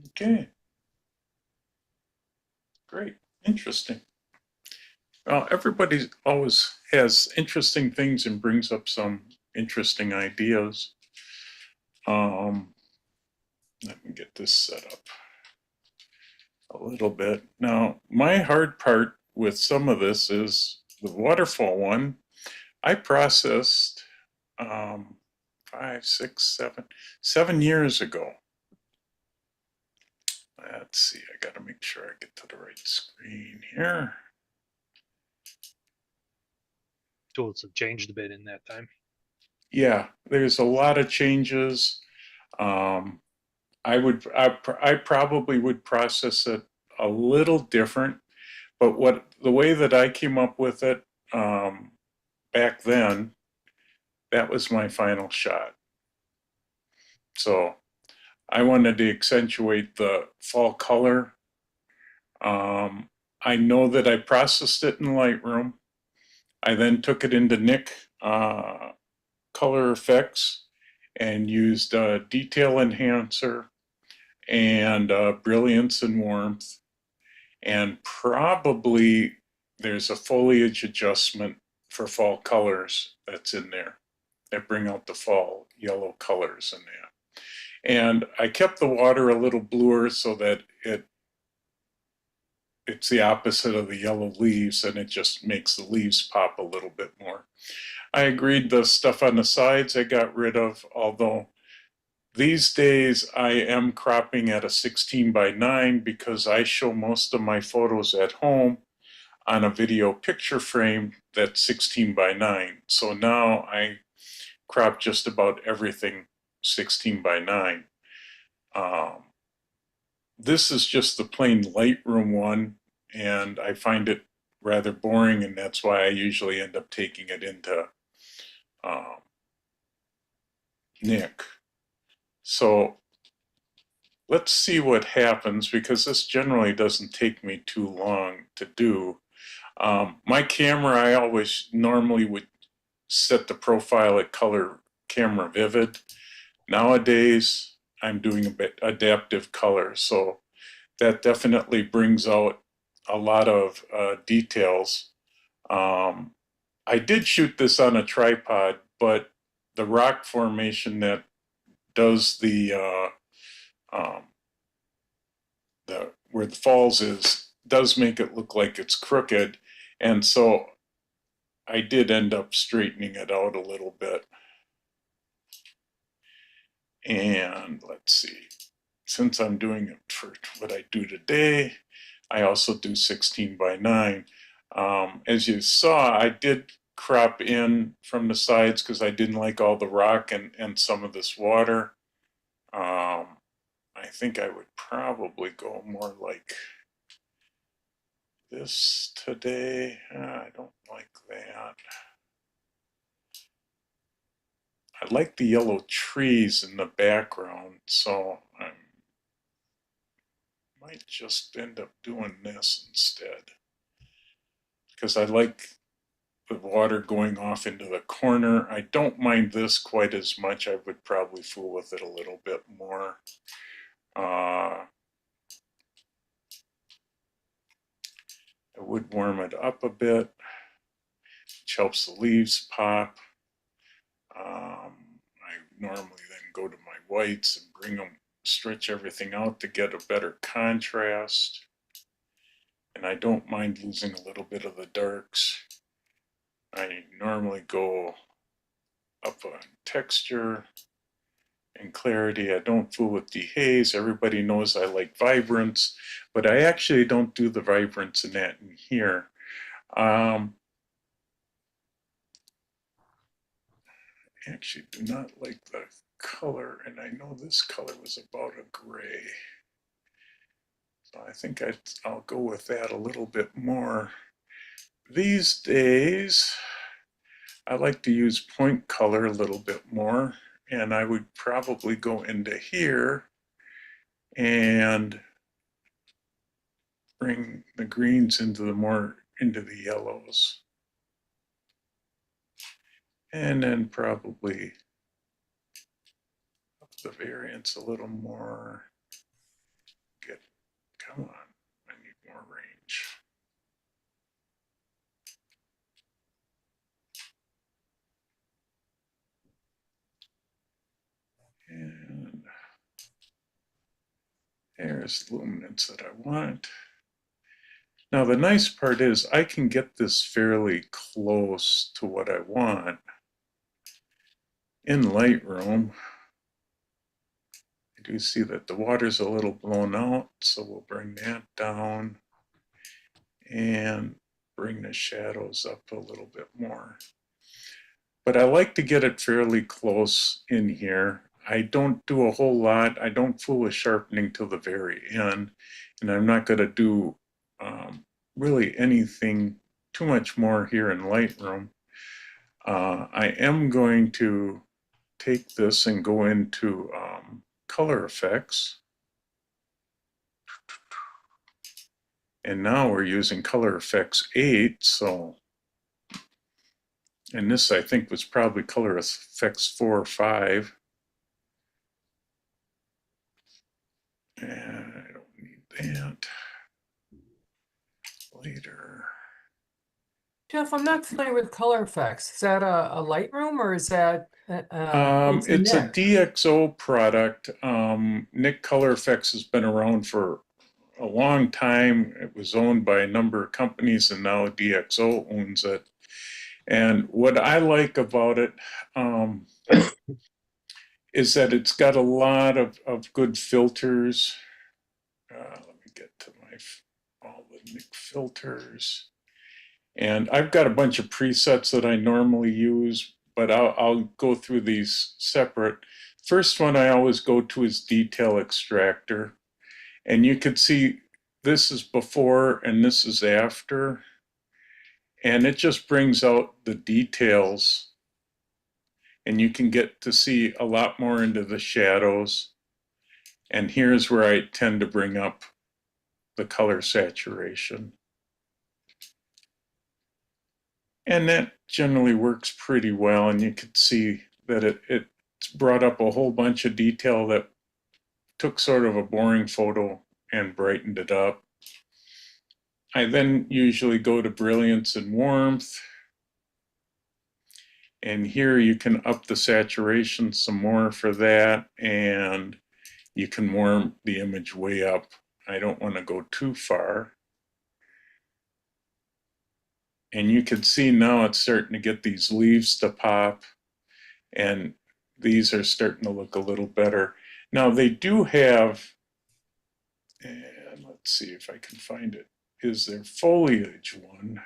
Okay. Great. Interesting. Well, everybody always has interesting things and brings up some interesting ideas. Let me get this set up a little bit. Now, my hard part with some of this is the waterfall one. I processed 5, 6, 7 years ago. Let's see, I gotta make sure I get to the right screen here. Tools have changed a bit in that time. Yeah, there's a lot of changes. I probably would process it a little different, but the way that I came up with it back then, that was my final shot. So I wanted to accentuate the fall color. I know that I processed it in Lightroom. I then took it into Nik Color Effects and used Detail Enhancer and Brilliance and Warmth. And probably there's a foliage adjustment for fall colors that's in there that bring out the fall yellow colors in there. And I kept the water a little bluer so that it's the opposite of the yellow leaves, and it just makes the leaves pop a little bit more. I agreed the stuff on the sides I got rid of, although these days I am cropping at a 16:9 because I show most of my photos at home on a video picture frame that's 16:9. So now I crop just about everything 16:9. This is just the plain Lightroom one, and I find it rather boring, and that's why I usually end up taking it into Nik. So let's see what happens, because this generally doesn't take me too long to do. My camera, I always normally would set the profile at color camera vivid. Nowadays, I'm doing a bit adaptive color, so that definitely brings out a lot of details. I did shoot this on a tripod, but the rock formation that does where the falls does make it look like it's crooked, and so I did end up straightening it out a little bit. And let's see, since I'm doing it for what I do today, I also do 16:9. As you saw, I did crop in from the sides because I didn't like all the rock and some of this water. I think I would probably go more like this today. I don't like that. I like the yellow trees in the background, so I might just end up doing this instead, because I like the water going off into the corner. I don't mind this quite as much. I would probably fool with it a little bit more. I would warm it up a bit, which helps the leaves pop. I normally then go to my whites and bring them, stretch everything out to get a better contrast. And I don't mind losing a little bit of the darks. I normally go up on texture and clarity. I don't fool with dehaze. Everybody knows I like vibrance, but I actually don't do the vibrance in that in here. I actually do not like the color, and I know this color was about a gray. So I think I'll go with that a little bit more. These days, I like to use point color a little bit more, and I would probably go into here and bring the greens into the yellows. And then probably up the variance a little more. Come on, I need more range. And there's the luminance that I want. Now the nice part is I can get this fairly close to what I want in Lightroom. I do see that the water's a little blown out, so we'll bring that down and bring the shadows up a little bit more. But I like to get it fairly close in here. I don't do a whole lot. I don't fool with sharpening till the very end, and I'm not going to do really anything too much more here in Lightroom. I am going to take this and go into color effects. And now we're using color effects 8, so, and this I think was probably color effects 4 or 5. And I don't need that. Later. Jeff, I'm not familiar with color effects. Is that a Lightroom or is that It's a Nick? DxO product. Nick Color Effects has been around for a long time. It was owned by a number of companies, and now DxO owns it. And what I like about it is that it's got a lot of good filters. Let me get to all the Nick filters. And I've got a bunch of presets that I normally use, but I'll go through these separate. First one I always go to is Detail Extractor. And you can see this is before and this is after. And it just brings out the details. And you can get to see a lot more into the shadows. And here's where I tend to bring up the color saturation. And that generally works pretty well. And you can see that it's brought up a whole bunch of detail that took sort of a boring photo and brightened it up. I then usually go to brilliance and warmth. And here you can up the saturation some more for that, and you can warm the image way up. I don't want to go too far. And you can see now it's starting to get these leaves to pop, and these are starting to look a little better. Now they do have, and let's see if I can find it, is their foliage one.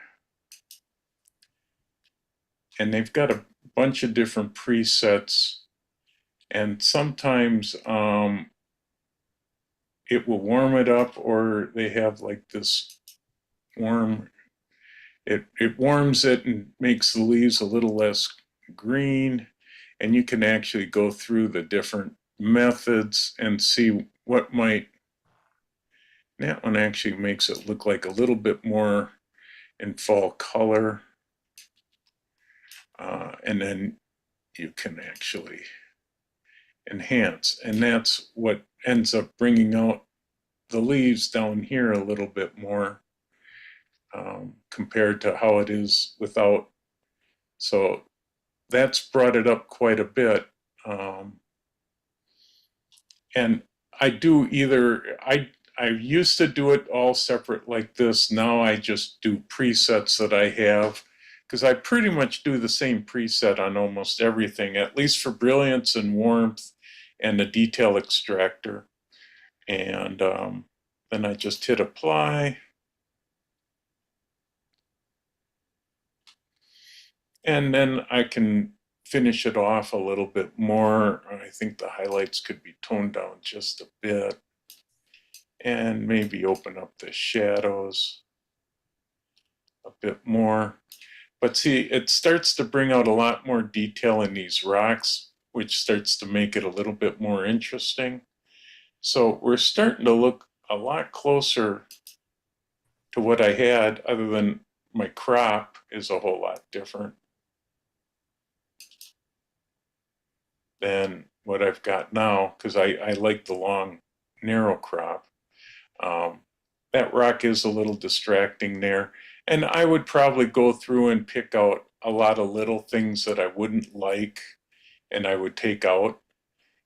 And they've got a bunch of different presets, and sometimes it will warm it up, or they have like this warm, it warms it and makes the leaves a little less green, and you can actually go through the different methods and see what might, that one actually makes it look like a little bit more in fall color. And then you can actually enhance, and that's what ends up bringing out the leaves down here a little bit more compared to how it is without. So that's brought it up quite a bit. And I do either, I used to do it all separate like this. Now I just do presets that I have, because I pretty much do the same preset on almost everything, at least for brilliance and warmth and the detail extractor. And then I just hit apply. And then I can finish it off a little bit more. I think the highlights could be toned down just a bit. And maybe open up the shadows a bit more. But see, it starts to bring out a lot more detail in these rocks, which starts to make it a little bit more interesting. So we're starting to look a lot closer to what I had, other than my crop is a whole lot different than what I've got now, because I like the long, narrow crop. That rock is a little distracting there. And I would probably go through and pick out a lot of little things that I wouldn't like, and I would take out.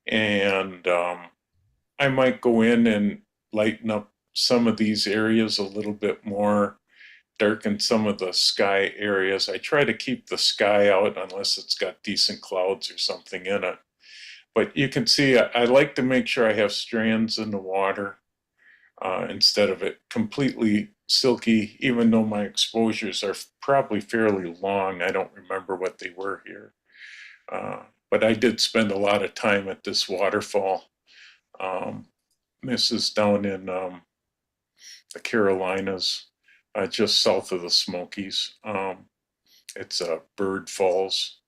And I might go in and lighten up some of these areas a little bit more, darken some of the sky areas. I try to keep the sky out unless it's got decent clouds or something in it. But you can see I like to make sure I have strands in the water instead of it completely silky, even though my exposures are probably fairly long. I don't remember what they were here. But I did spend a lot of time at this waterfall. This is down in the Carolinas, just south of the Smokies. It's Bird Falls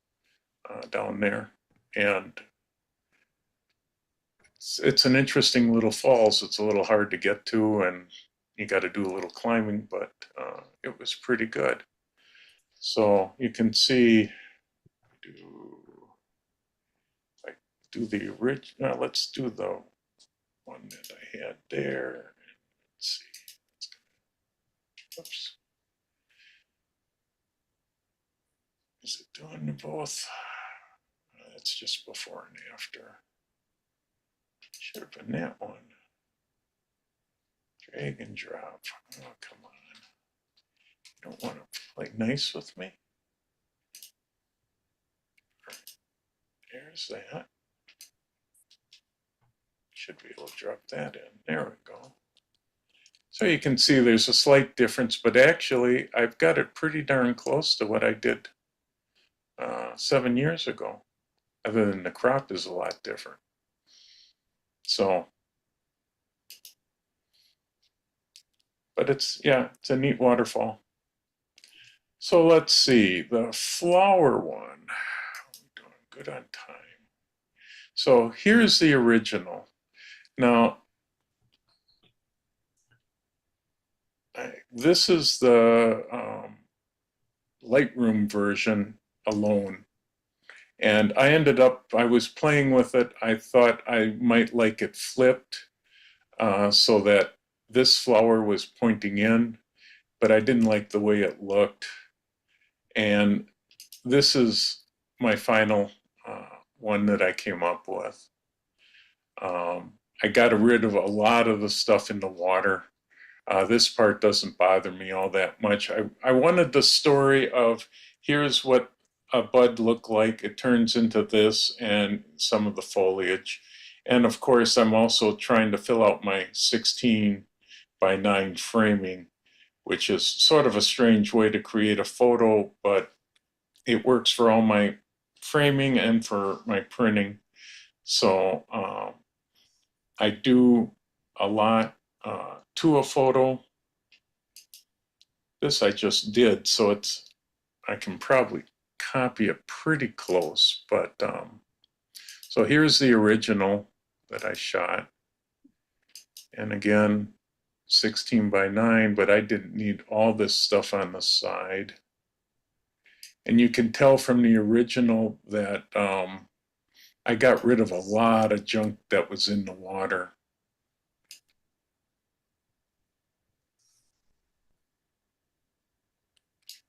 down there. And it's an interesting little falls. It's a little hard to get to, and you got to do a little climbing, but it was pretty good. So you can see, do the original. Let's do the one that I had there. Let's see. Oops. Is it doing both? It's just before and after. Should have been that one. Drag and drop. Oh, come on. You don't want to play nice with me? There's that. Should be able to drop that in. There we go. So you can see there's a slight difference, but actually I've got it pretty darn close to what I did 7 years ago, other than the crop is a lot different. So, but it's a neat waterfall. So let's see, the flower one, we're doing good on time. So here's the original. Now, this is the Lightroom version alone. And I was playing with it. I thought I might like it flipped so that this flower was pointing in, but I didn't like the way it looked. And this is my final one that I came up with. I got rid of a lot of the stuff in the water. This part doesn't bother me all that much. I wanted the story of here's what a bud looked like. It turns into this and some of the foliage. And of course, I'm also trying to fill out my 16:9 framing, which is sort of a strange way to create a photo, but it works for all my framing and for my printing. So I do a lot to a photo. This I just did, so I can probably copy it pretty close, but so here's the original that I shot. And again, 16:9, but I didn't need all this stuff on the side. And you can tell from the original that I got rid of a lot of junk that was in the water.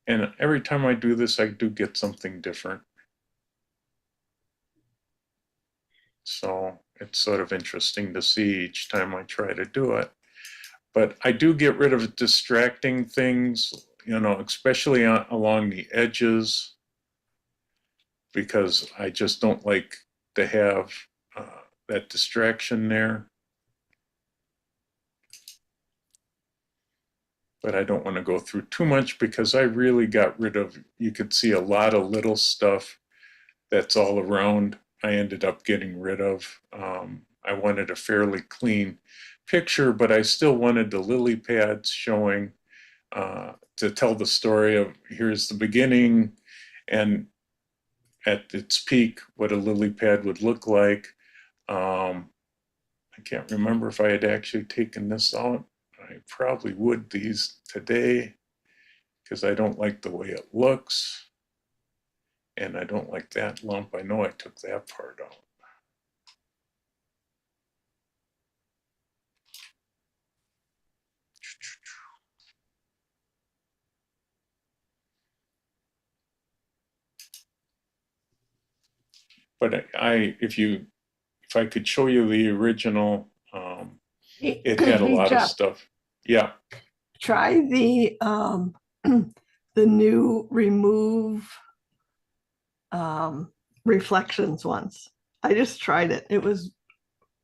And every time I do this, I do get something different. So it's sort of interesting to see each time I try to do it. But I do get rid of distracting things, especially along the edges, because I just don't like to have that distraction there. But I don't want to go through too much because I really got rid of, you could see a lot of little stuff that's all around. I ended up getting rid of. I wanted a fairly clean picture, but I still wanted the lily pads showing to tell the story of here's the beginning and at its peak what a lily pad would look like. I can't remember if I had actually taken this out. I probably would these today because I don't like the way it looks. And I don't like that lump. I know I took that part out. But if I could show you the original, it had a lot Jeff, of stuff. Yeah. Try the the new remove reflections ones. I just tried it. It was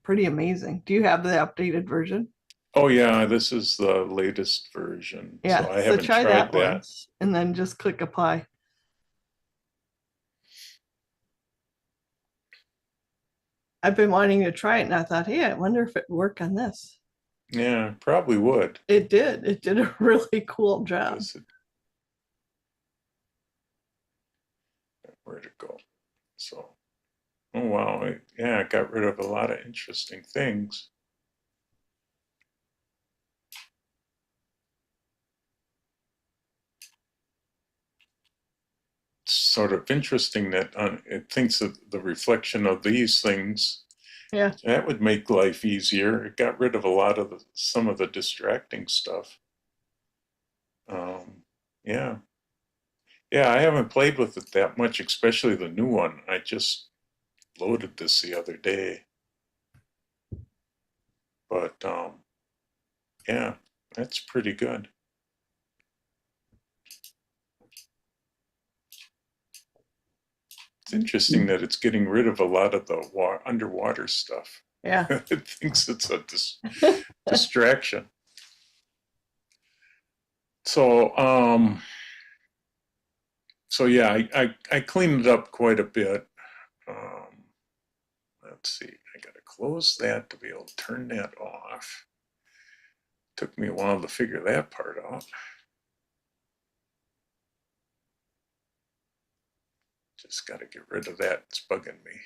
pretty amazing. Do you have the updated version? Oh yeah, this is the latest version. Yeah, So I so haven't try tried that that. one and then just click apply. I've been wanting to try it and I thought, hey, I wonder if it would work on this. Yeah, probably would. It did. It did a really cool job. Where'd it go? So, oh wow, yeah, it got rid of a lot of interesting things. It's sort of interesting that it thinks that the reflection of these things, yeah, that would make life easier. It got rid of a lot of some of the distracting stuff. Yeah. Yeah, I haven't played with it that much, especially the new one. I just loaded this the other day. But yeah, that's pretty good. It's interesting that it's getting rid of a lot of the underwater stuff. Yeah. It thinks it's a distraction. So yeah, I cleaned it up quite a bit. Let's see, I gotta close that to be able to turn that off. Took me a while to figure that part out. Just gotta get rid of that, it's bugging me.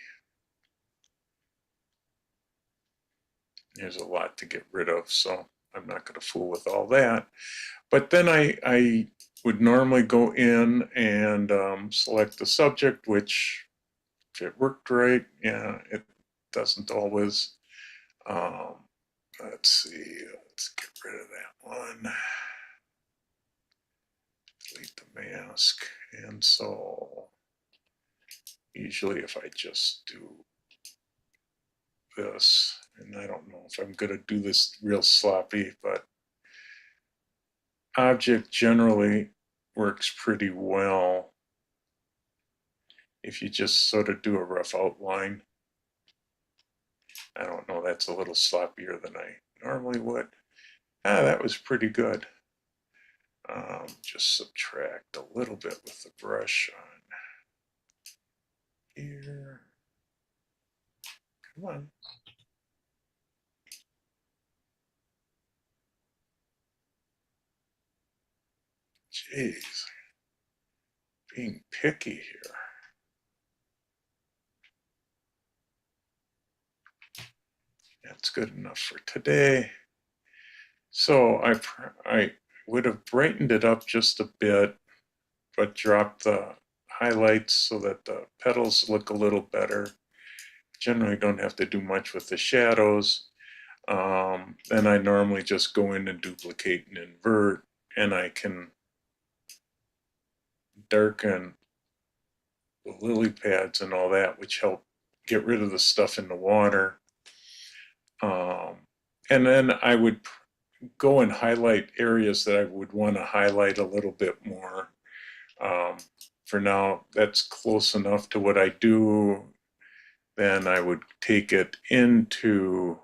There's a lot to get rid of, so I'm not gonna fool with all that. But then I would normally go in and select the subject, which if it worked right, yeah, it doesn't always. Let's see, let's get rid of that one. Delete the mask. And so usually if I just do this, and I don't know if I'm gonna do this real sloppy, but object generally works pretty well if you just sort of do a rough outline. I don't know, that's a little sloppier than I normally would. That was pretty good. Just subtract a little bit with the brush on here. Come on. Jeez. Being picky here. That's good enough for today. So I would have brightened it up just a bit, but dropped the highlights so that the petals look a little better. Generally don't have to do much with the shadows. Then I normally just go in and duplicate and invert, and I can darken the lily pads and all that, which help get rid of the stuff in the water. And then I would go and highlight areas that I would want to highlight a little bit more. For now, that's close enough to what I do. Then I would take it into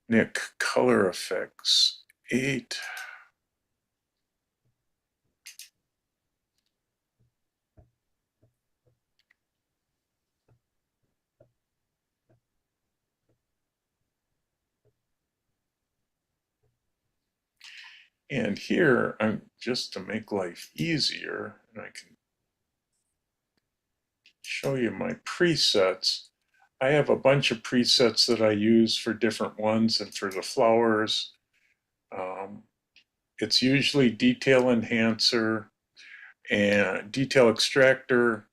Nick Color Effects 8. And here, I'm just to make life easier, and I can show you my presets. I have a bunch of presets that I use for different ones, and for the flowers, it's usually Detail Enhancer and Detail Extractor.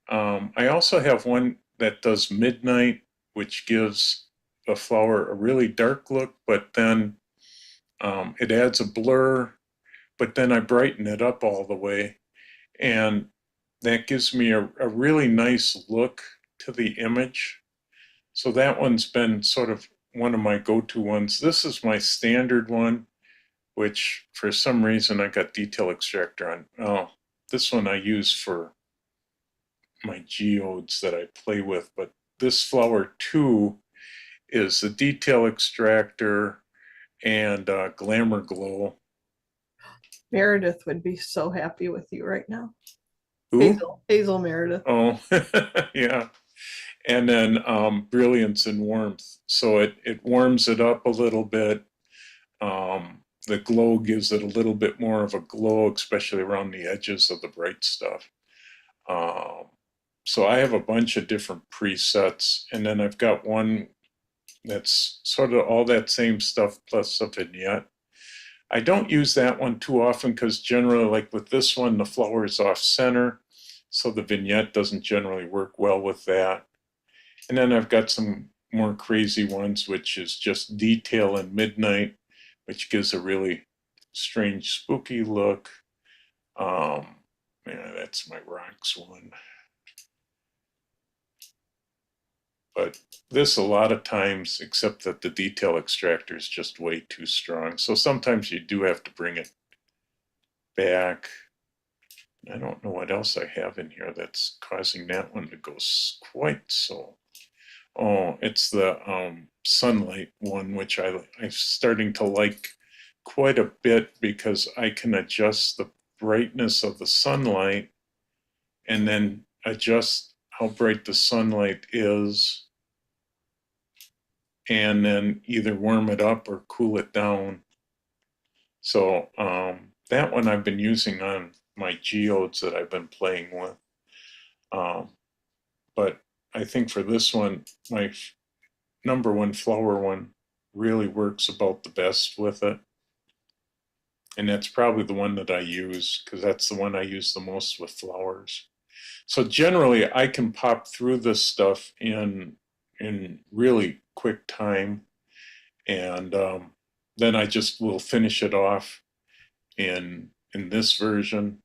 I also have one that does Midnight, which gives a flower a really dark look, but then it adds a blur, but then I brighten it up all the way. And that gives me a really nice look to the image. So that one's been sort of one of my go-to ones. This is my standard one, which for some reason I got Detail Extractor on. Oh, this one I use for my geodes that I play with, but this flower too is the Detail Extractor and Glamour Glow. Meredith would be so happy with you right now. Who? Hazel Meredith. Oh, yeah. And then Brilliance and Warmth. So it warms it up a little bit. The glow gives it a little bit more of a glow, especially around the edges of the bright stuff. So I have a bunch of different presets, and then I've got one that's sort of all that same stuff plus a vignette. I don't use that one too often because generally, like with this one, the flower is off center, so the vignette doesn't generally work well with that. And then I've got some more crazy ones, which is just Detail and Midnight, which gives a really strange, spooky look. Yeah, that's my rocks one. But this a lot of times, except that the Detail Extractor is just way too strong. So sometimes you do have to bring it back. I don't know what else I have in here that's causing that one to go quite so. Oh, it's the sunlight one, which I'm starting to like quite a bit because I can adjust the brightness of the sunlight and then adjust how bright the sunlight is and then either warm it up or cool it down. So that one I've been using on my geodes that I've been playing with. But I think for this one, my number one flower one really works about the best with it. And that's probably the one that I use because that's the one I use the most with flowers. So generally I can pop through this stuff in really quick time. And then I just will finish it off in this version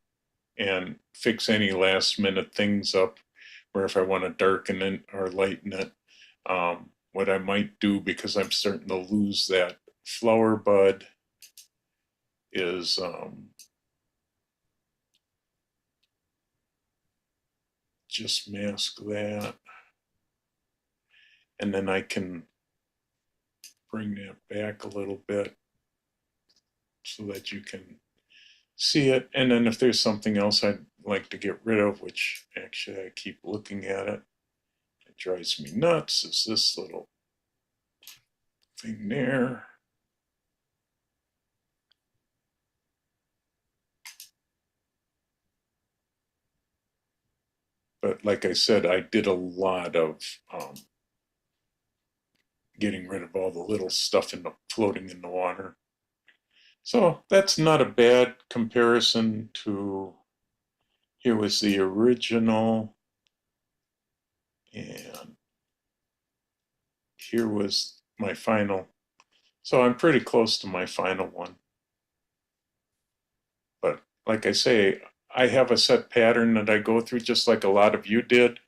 and fix any last minute things up, or if I want to darken it or lighten it. What I might do, because I'm starting to lose that flower bud, is just mask that, and then I can bring that back a little bit so that you can see it. And then if there's something else I'd like to get rid of, which actually I keep looking at it, it drives me nuts, is this little thing there. But like I said, I did a lot of getting rid of all the little stuff floating in the water. So that's not a bad comparison to, here was the original, and here was my final. So I'm pretty close to my final one. But like I say, I have a set pattern that I go through just like a lot of you did.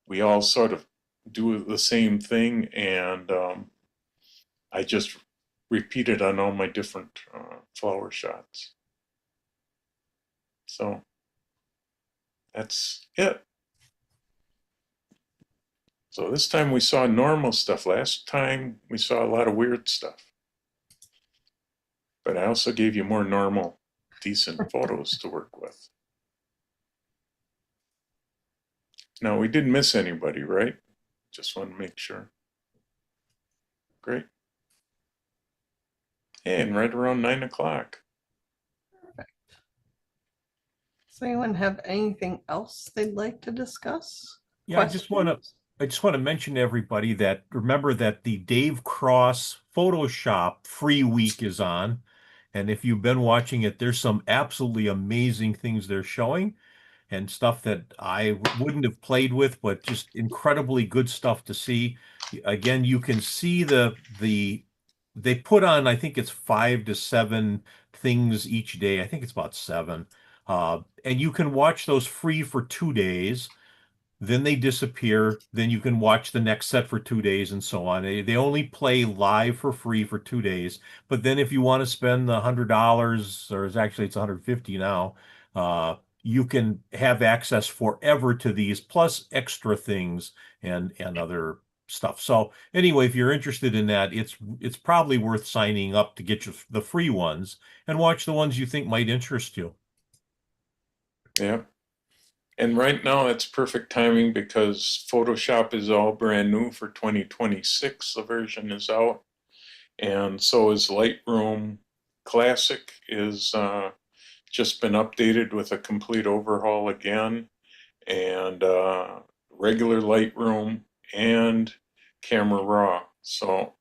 We all sort of do the same thing, and I just repeat it on all my different flower shots. So that's it. So this time we saw normal stuff. Last time we saw a lot of weird stuff. But I also gave you more normal, decent photos to work with. Now, we didn't miss anybody, right? Just want to make sure. Great. And right around 9 o'clock. Perfect. Does anyone have anything else they'd like to discuss? Yeah, I just want to mention to everybody that remember that the Dave Cross Photoshop free week is on. And if you've been watching it, there's some absolutely amazing things they're showing and stuff that I wouldn't have played with, but just incredibly good stuff to see. Again, you can see they put on, I think it's 5 to 7 things each day. I think it's about 7. And you can watch those free for 2 days. Then they disappear. Then you can watch the next set for 2 days and so on. They only play live for free for 2 days. But then if you want to spend the $100, or it's actually $150 now, you can have access forever to these, plus extra things and other stuff. So anyway, if you're interested in that, it's probably worth signing up to get you the free ones and watch the ones you think might interest you. Yeah. And right now it's perfect timing because Photoshop is all brand new for 2026. The version is out. And so is Lightroom Classic is just been updated with a complete overhaul again. And regular Lightroom and Camera Raw. So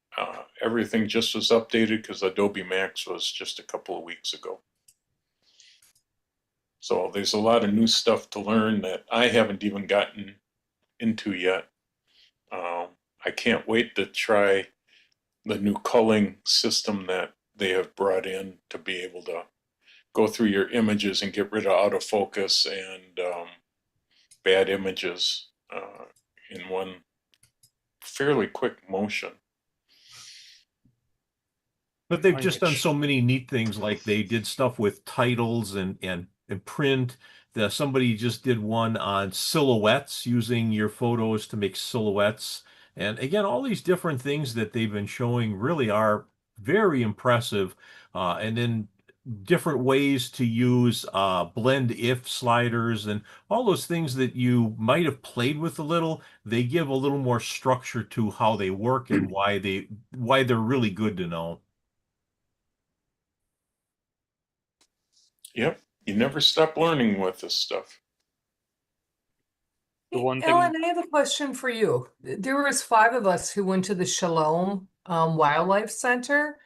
everything just was updated because Adobe Max was just a couple of weeks ago. So there's a lot of new stuff to learn that I haven't even gotten into yet. I can't wait to try the new culling system that they have brought in to be able to go through your images and get rid of out of focus and bad images in one fairly quick motion. But they've just done so many neat things, like they did stuff with titles and print. Somebody just did one on silhouettes, using your photos to make silhouettes. And again, all these different things that they've been showing really are very impressive. And then different ways to use blend if sliders and all those things that you might have played with a little. They give a little more structure to how they work and why they're really good to know. Yep, you never stop learning with this stuff. The one thing, Ellen, I have a question for you. There was 5 of us who went to the Shalom Wildlife Center.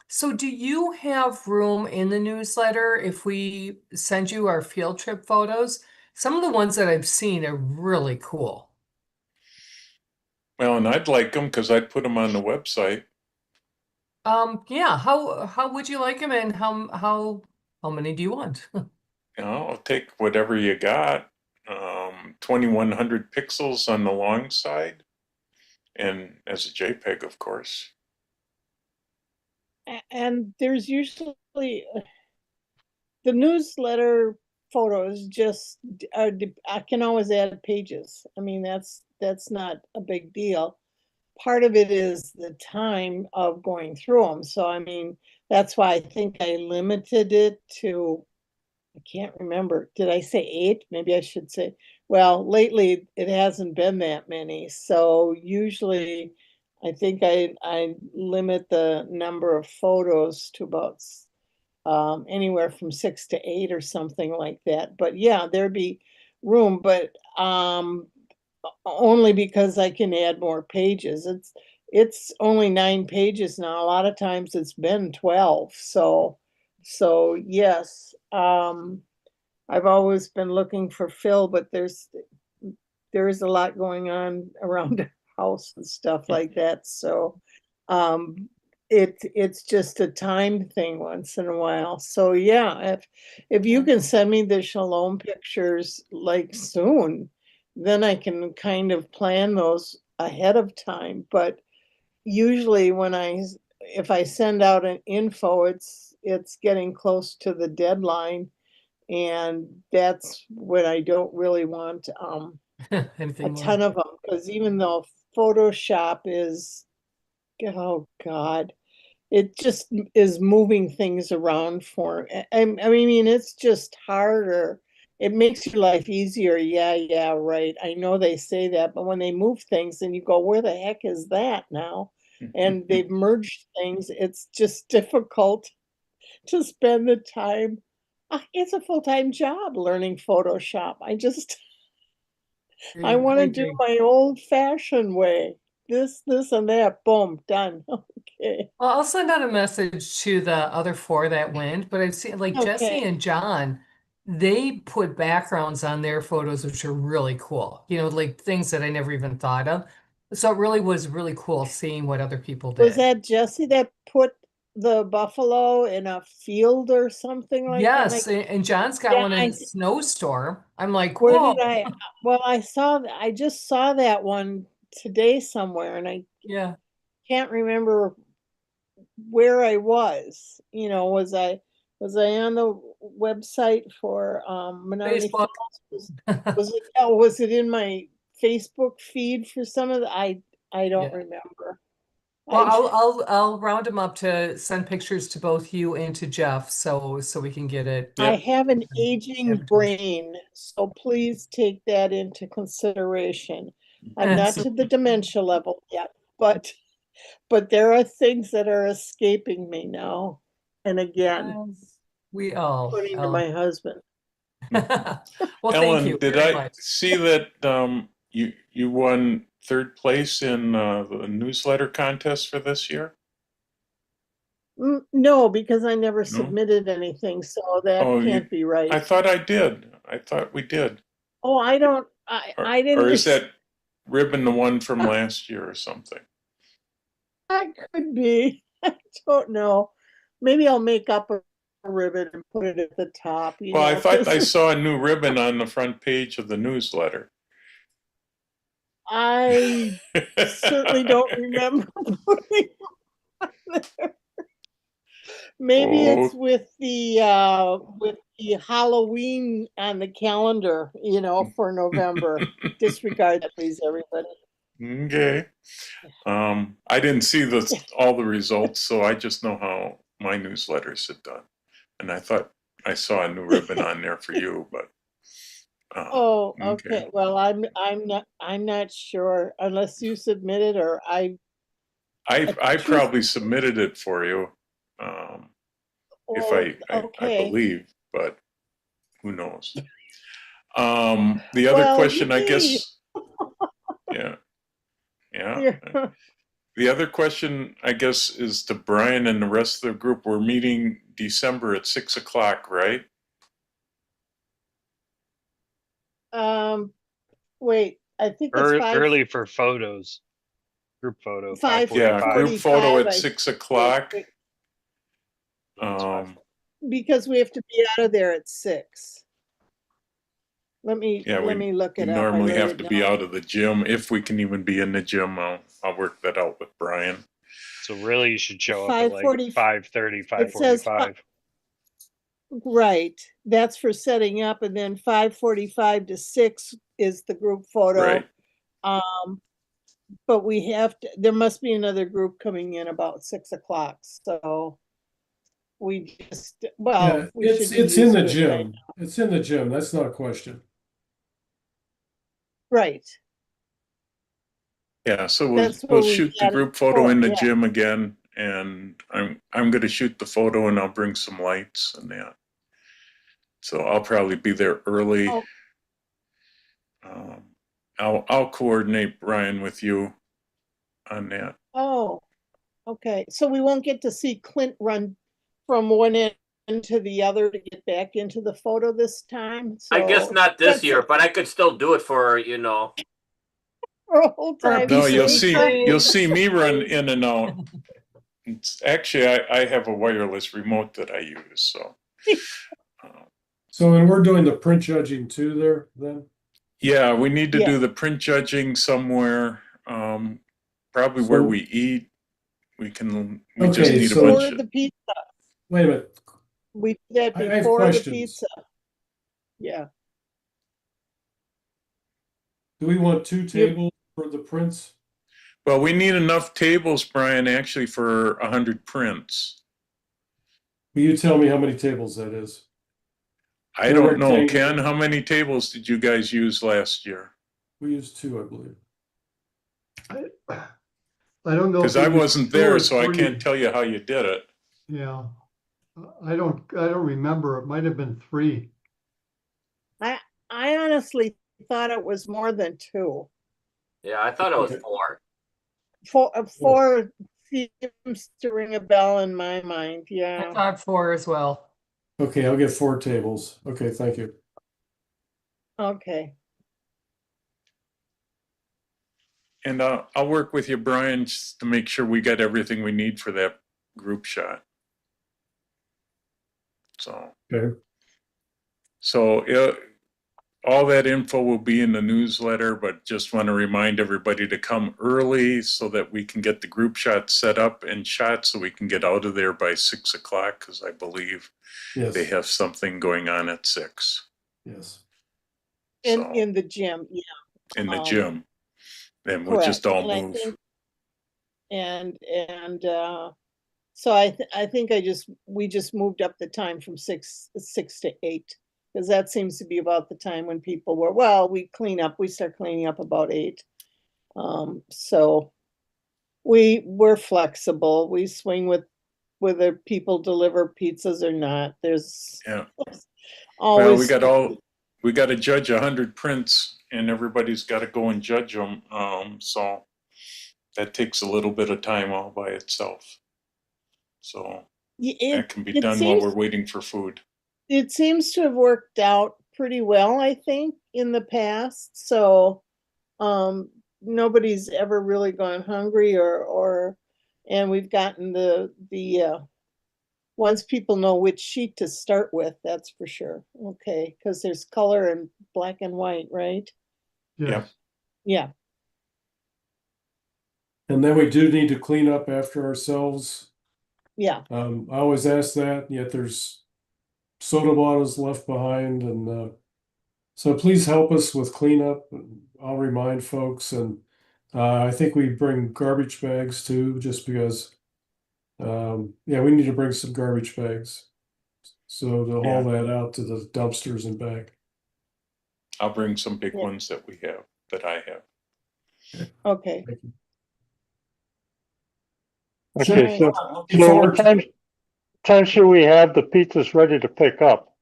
So do you have room in the newsletter if we send you our field trip photos? Some of the ones that I've seen are really cool. Well, and I'd like them because I'd put them on the website. Yeah, how would you like them, and how many do you want? I'll take whatever you got. 2100 pixels on the long side, and as a JPEG, of course. And there's usually the newsletter photos just are, I can always add pages. I mean, that's not a big deal. Part of it is the time of going through them. So, I mean, that's why I think I limited it to, I can't remember. Did I say 8? Maybe I should say, well, lately it hasn't been that many. So usually I think I limit the number of photos to about anywhere from 6 to 8 or something like that. But yeah, there'd be room, but only because I can add more pages. It's only 9 pages now. A lot of times it's been 12. So yes, I've always been looking for fill, but there is a lot going on around the house and stuff like that. So it's just a time thing once in a while. So yeah, if you can send me the Shalom pictures like soon, then I can kind of plan those ahead of time. But usually if I send out an info, it's getting close to the deadline, and that's when I don't really want a ton of them, because even though Photoshop is, oh God, it just is moving things around for, I mean, it's just harder. It makes your life easier. Yeah, right. I know they say that, but when they move things and you go, where the heck is that now? And they've merged things. It's just difficult to spend the time. It's a full-time job learning Photoshop. I want to do my old-fashioned way. This and that. Boom, done. Okay. Well, I'll send out a message to the other 4 that went, but I've seen like Jesse Okay. and John, they put backgrounds on their photos, which are really cool. You know, like things that I never even thought of. So it really was really cool seeing what other people Was did. that Jesse that put the buffalo in a field or something like that? Yes, and John's got one in a snowstorm. I'm like, Where whoa. did I? Well, I just saw that one today somewhere, and I can't remember where I was. You know, was I on the website for Menomonee Facebook. Falls? Was it in my Facebook feed for some of the, I don't Yeah. remember. Well, I'll round them up to send pictures to both you and to Jeff, so we can get it. I have an aging brain, so please take that into consideration. I'm not to the dementia level yet, but there are things that are escaping me now and again. We all. According to my husband. Well, Ellen, thank you. did very I much. see that you won third place in the newsletter contest for this year? No, because I never submitted anything, so that can't be right. I thought I did. I thought we did. Oh, I don't. I didn't. Or is that ribbon the one from last year or something? That could be. I don't know. Maybe I'll make up a ribbon and put it at the top. Well, I thought I saw a new ribbon on the front page of the newsletter. I certainly don't remember putting it on there. Maybe it's with the Halloween on the calendar, for November. Disregard that, please, everybody. Okay. I didn't see all the results, so I just know how my newsletters had done. And I thought I saw a new ribbon on there for you, but okay. Well, I'm not sure unless you submitted or I probably submitted it for you. If I believe, but who knows? The other question, I guess, yeah. The other question, I guess, is to Brian and the rest of the group. We're meeting December at 6 o'clock, right? Wait, I think it's early for photos. Group photo. 5:45. Yeah, group photo at 6 o'clock. Because we have to be out of there at 6. Let me look it we up. normally have to be out of the gym. If we can even be in the gym, I'll work that out with Brian. So really you should show up at like 5:30, 5:45. Right. That's for setting up, and then 5:45 to 6 is the group photo. Right. But there must be another group coming in about 6 o'clock. So we just, it's in the gym. It's in the gym. That's not a question. Right. Yeah, so we'll shoot the group photo in the gym again, and I'm going to shoot the photo, and I'll bring some lights and that. So I'll probably be there early. I'll coordinate Brian with you on that. Oh, okay. So we won't get to see Clint run from one end to the other to get back into the photo this time. So I guess not this year, but I could still do it for. No, you'll see me run in and out. Actually, I have a wireless remote that I use. So. So, and we're doing the print judging too there then? Yeah, we need to do the print judging somewhere, probably where we eat. We just need a bunch of the pizza. Wait a minute. We did that before the pizza. Yeah. Do we want 2 tables for the prints? Well, we need enough tables, Brian, actually for 100 prints. Will you tell me how many tables that is? I don't know. Ken, how many tables did you guys use last year? We used 2, I believe. I don't know. Because I wasn't there, so I can't tell you how you did it. Yeah. I don't remember. It might have been 3. I honestly thought it was more than 2. Yeah, I thought it was 4. 4 seems to ring a bell in my mind. Yeah. I thought 4 as well. Okay, I'll get 4 tables. Okay, thank you. Okay. And I'll work with you, Brian, just to make sure we got everything we need for that group shot. So. Okay. So all that info will be in the newsletter, but just want to remind everybody to come early so that we can get the group shot set up and shot so we can get out of there by 6 o'clock, because I believe Yes. they have something going on at 6. Yes. In the gym, yeah. In the gym. And we'll Correct. just all And I move. think, so I think we just moved up the time from 6 to 8, because that seems to be about the time when people were, well, we start cleaning up about 8. So we're flexible. We swing with whether people deliver pizzas or not. There's always Well, we got to judge 100 prints, and everybody's got to go and judge them. So that takes a little bit of time all by itself. So that can be done while we're waiting for food. It seems to have worked out pretty well, I think, in the past. So nobody's ever really gone hungry and we've gotten the once people know which sheet to start with, that's for sure. Okay, because there's color and black and white, right? Yeah. Yeah. And then we do need to clean up after ourselves. Yeah. I always ask that, yet there's soda bottles left behind, and so please help us with cleanup. I'll remind folks, and I think we bring garbage bags too, just because. Yeah, we need to bring some garbage bags, so to haul that out to the dumpsters and back. I'll bring some big ones that I have. Okay. Okay, so what time should we have the pizzas ready to pick up?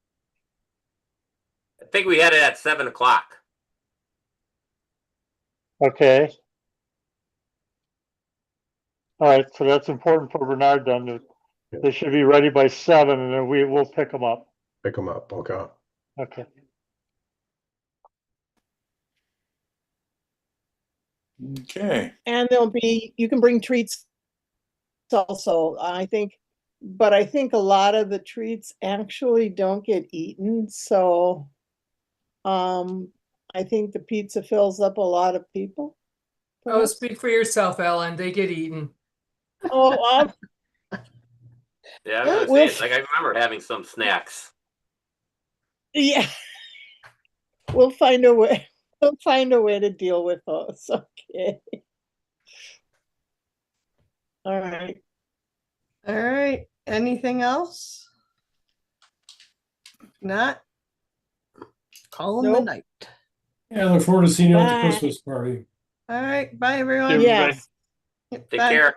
I think we had it at 7 o'clock. Okay. All right, so that's important for Bernard then. They should be ready by 7, and then we'll pick them up. Pick them up, okay. Okay. Okay. And you can bring treats also, I think, but I think a lot of the treats actually don't get eaten. So I think the pizza fills up a lot of people. Oh, speak for yourself, Ellen. They get eaten. Oh, Yeah, I was gonna say, like, I remember having some snacks. yeah. We'll find a way. We'll find a way to deal with those. Okay. All right. All right. Anything else? If not, call them a night. Yeah, I look forward to seeing you at the Bye. Christmas party. All right. Bye, everyone. Yes. Take care.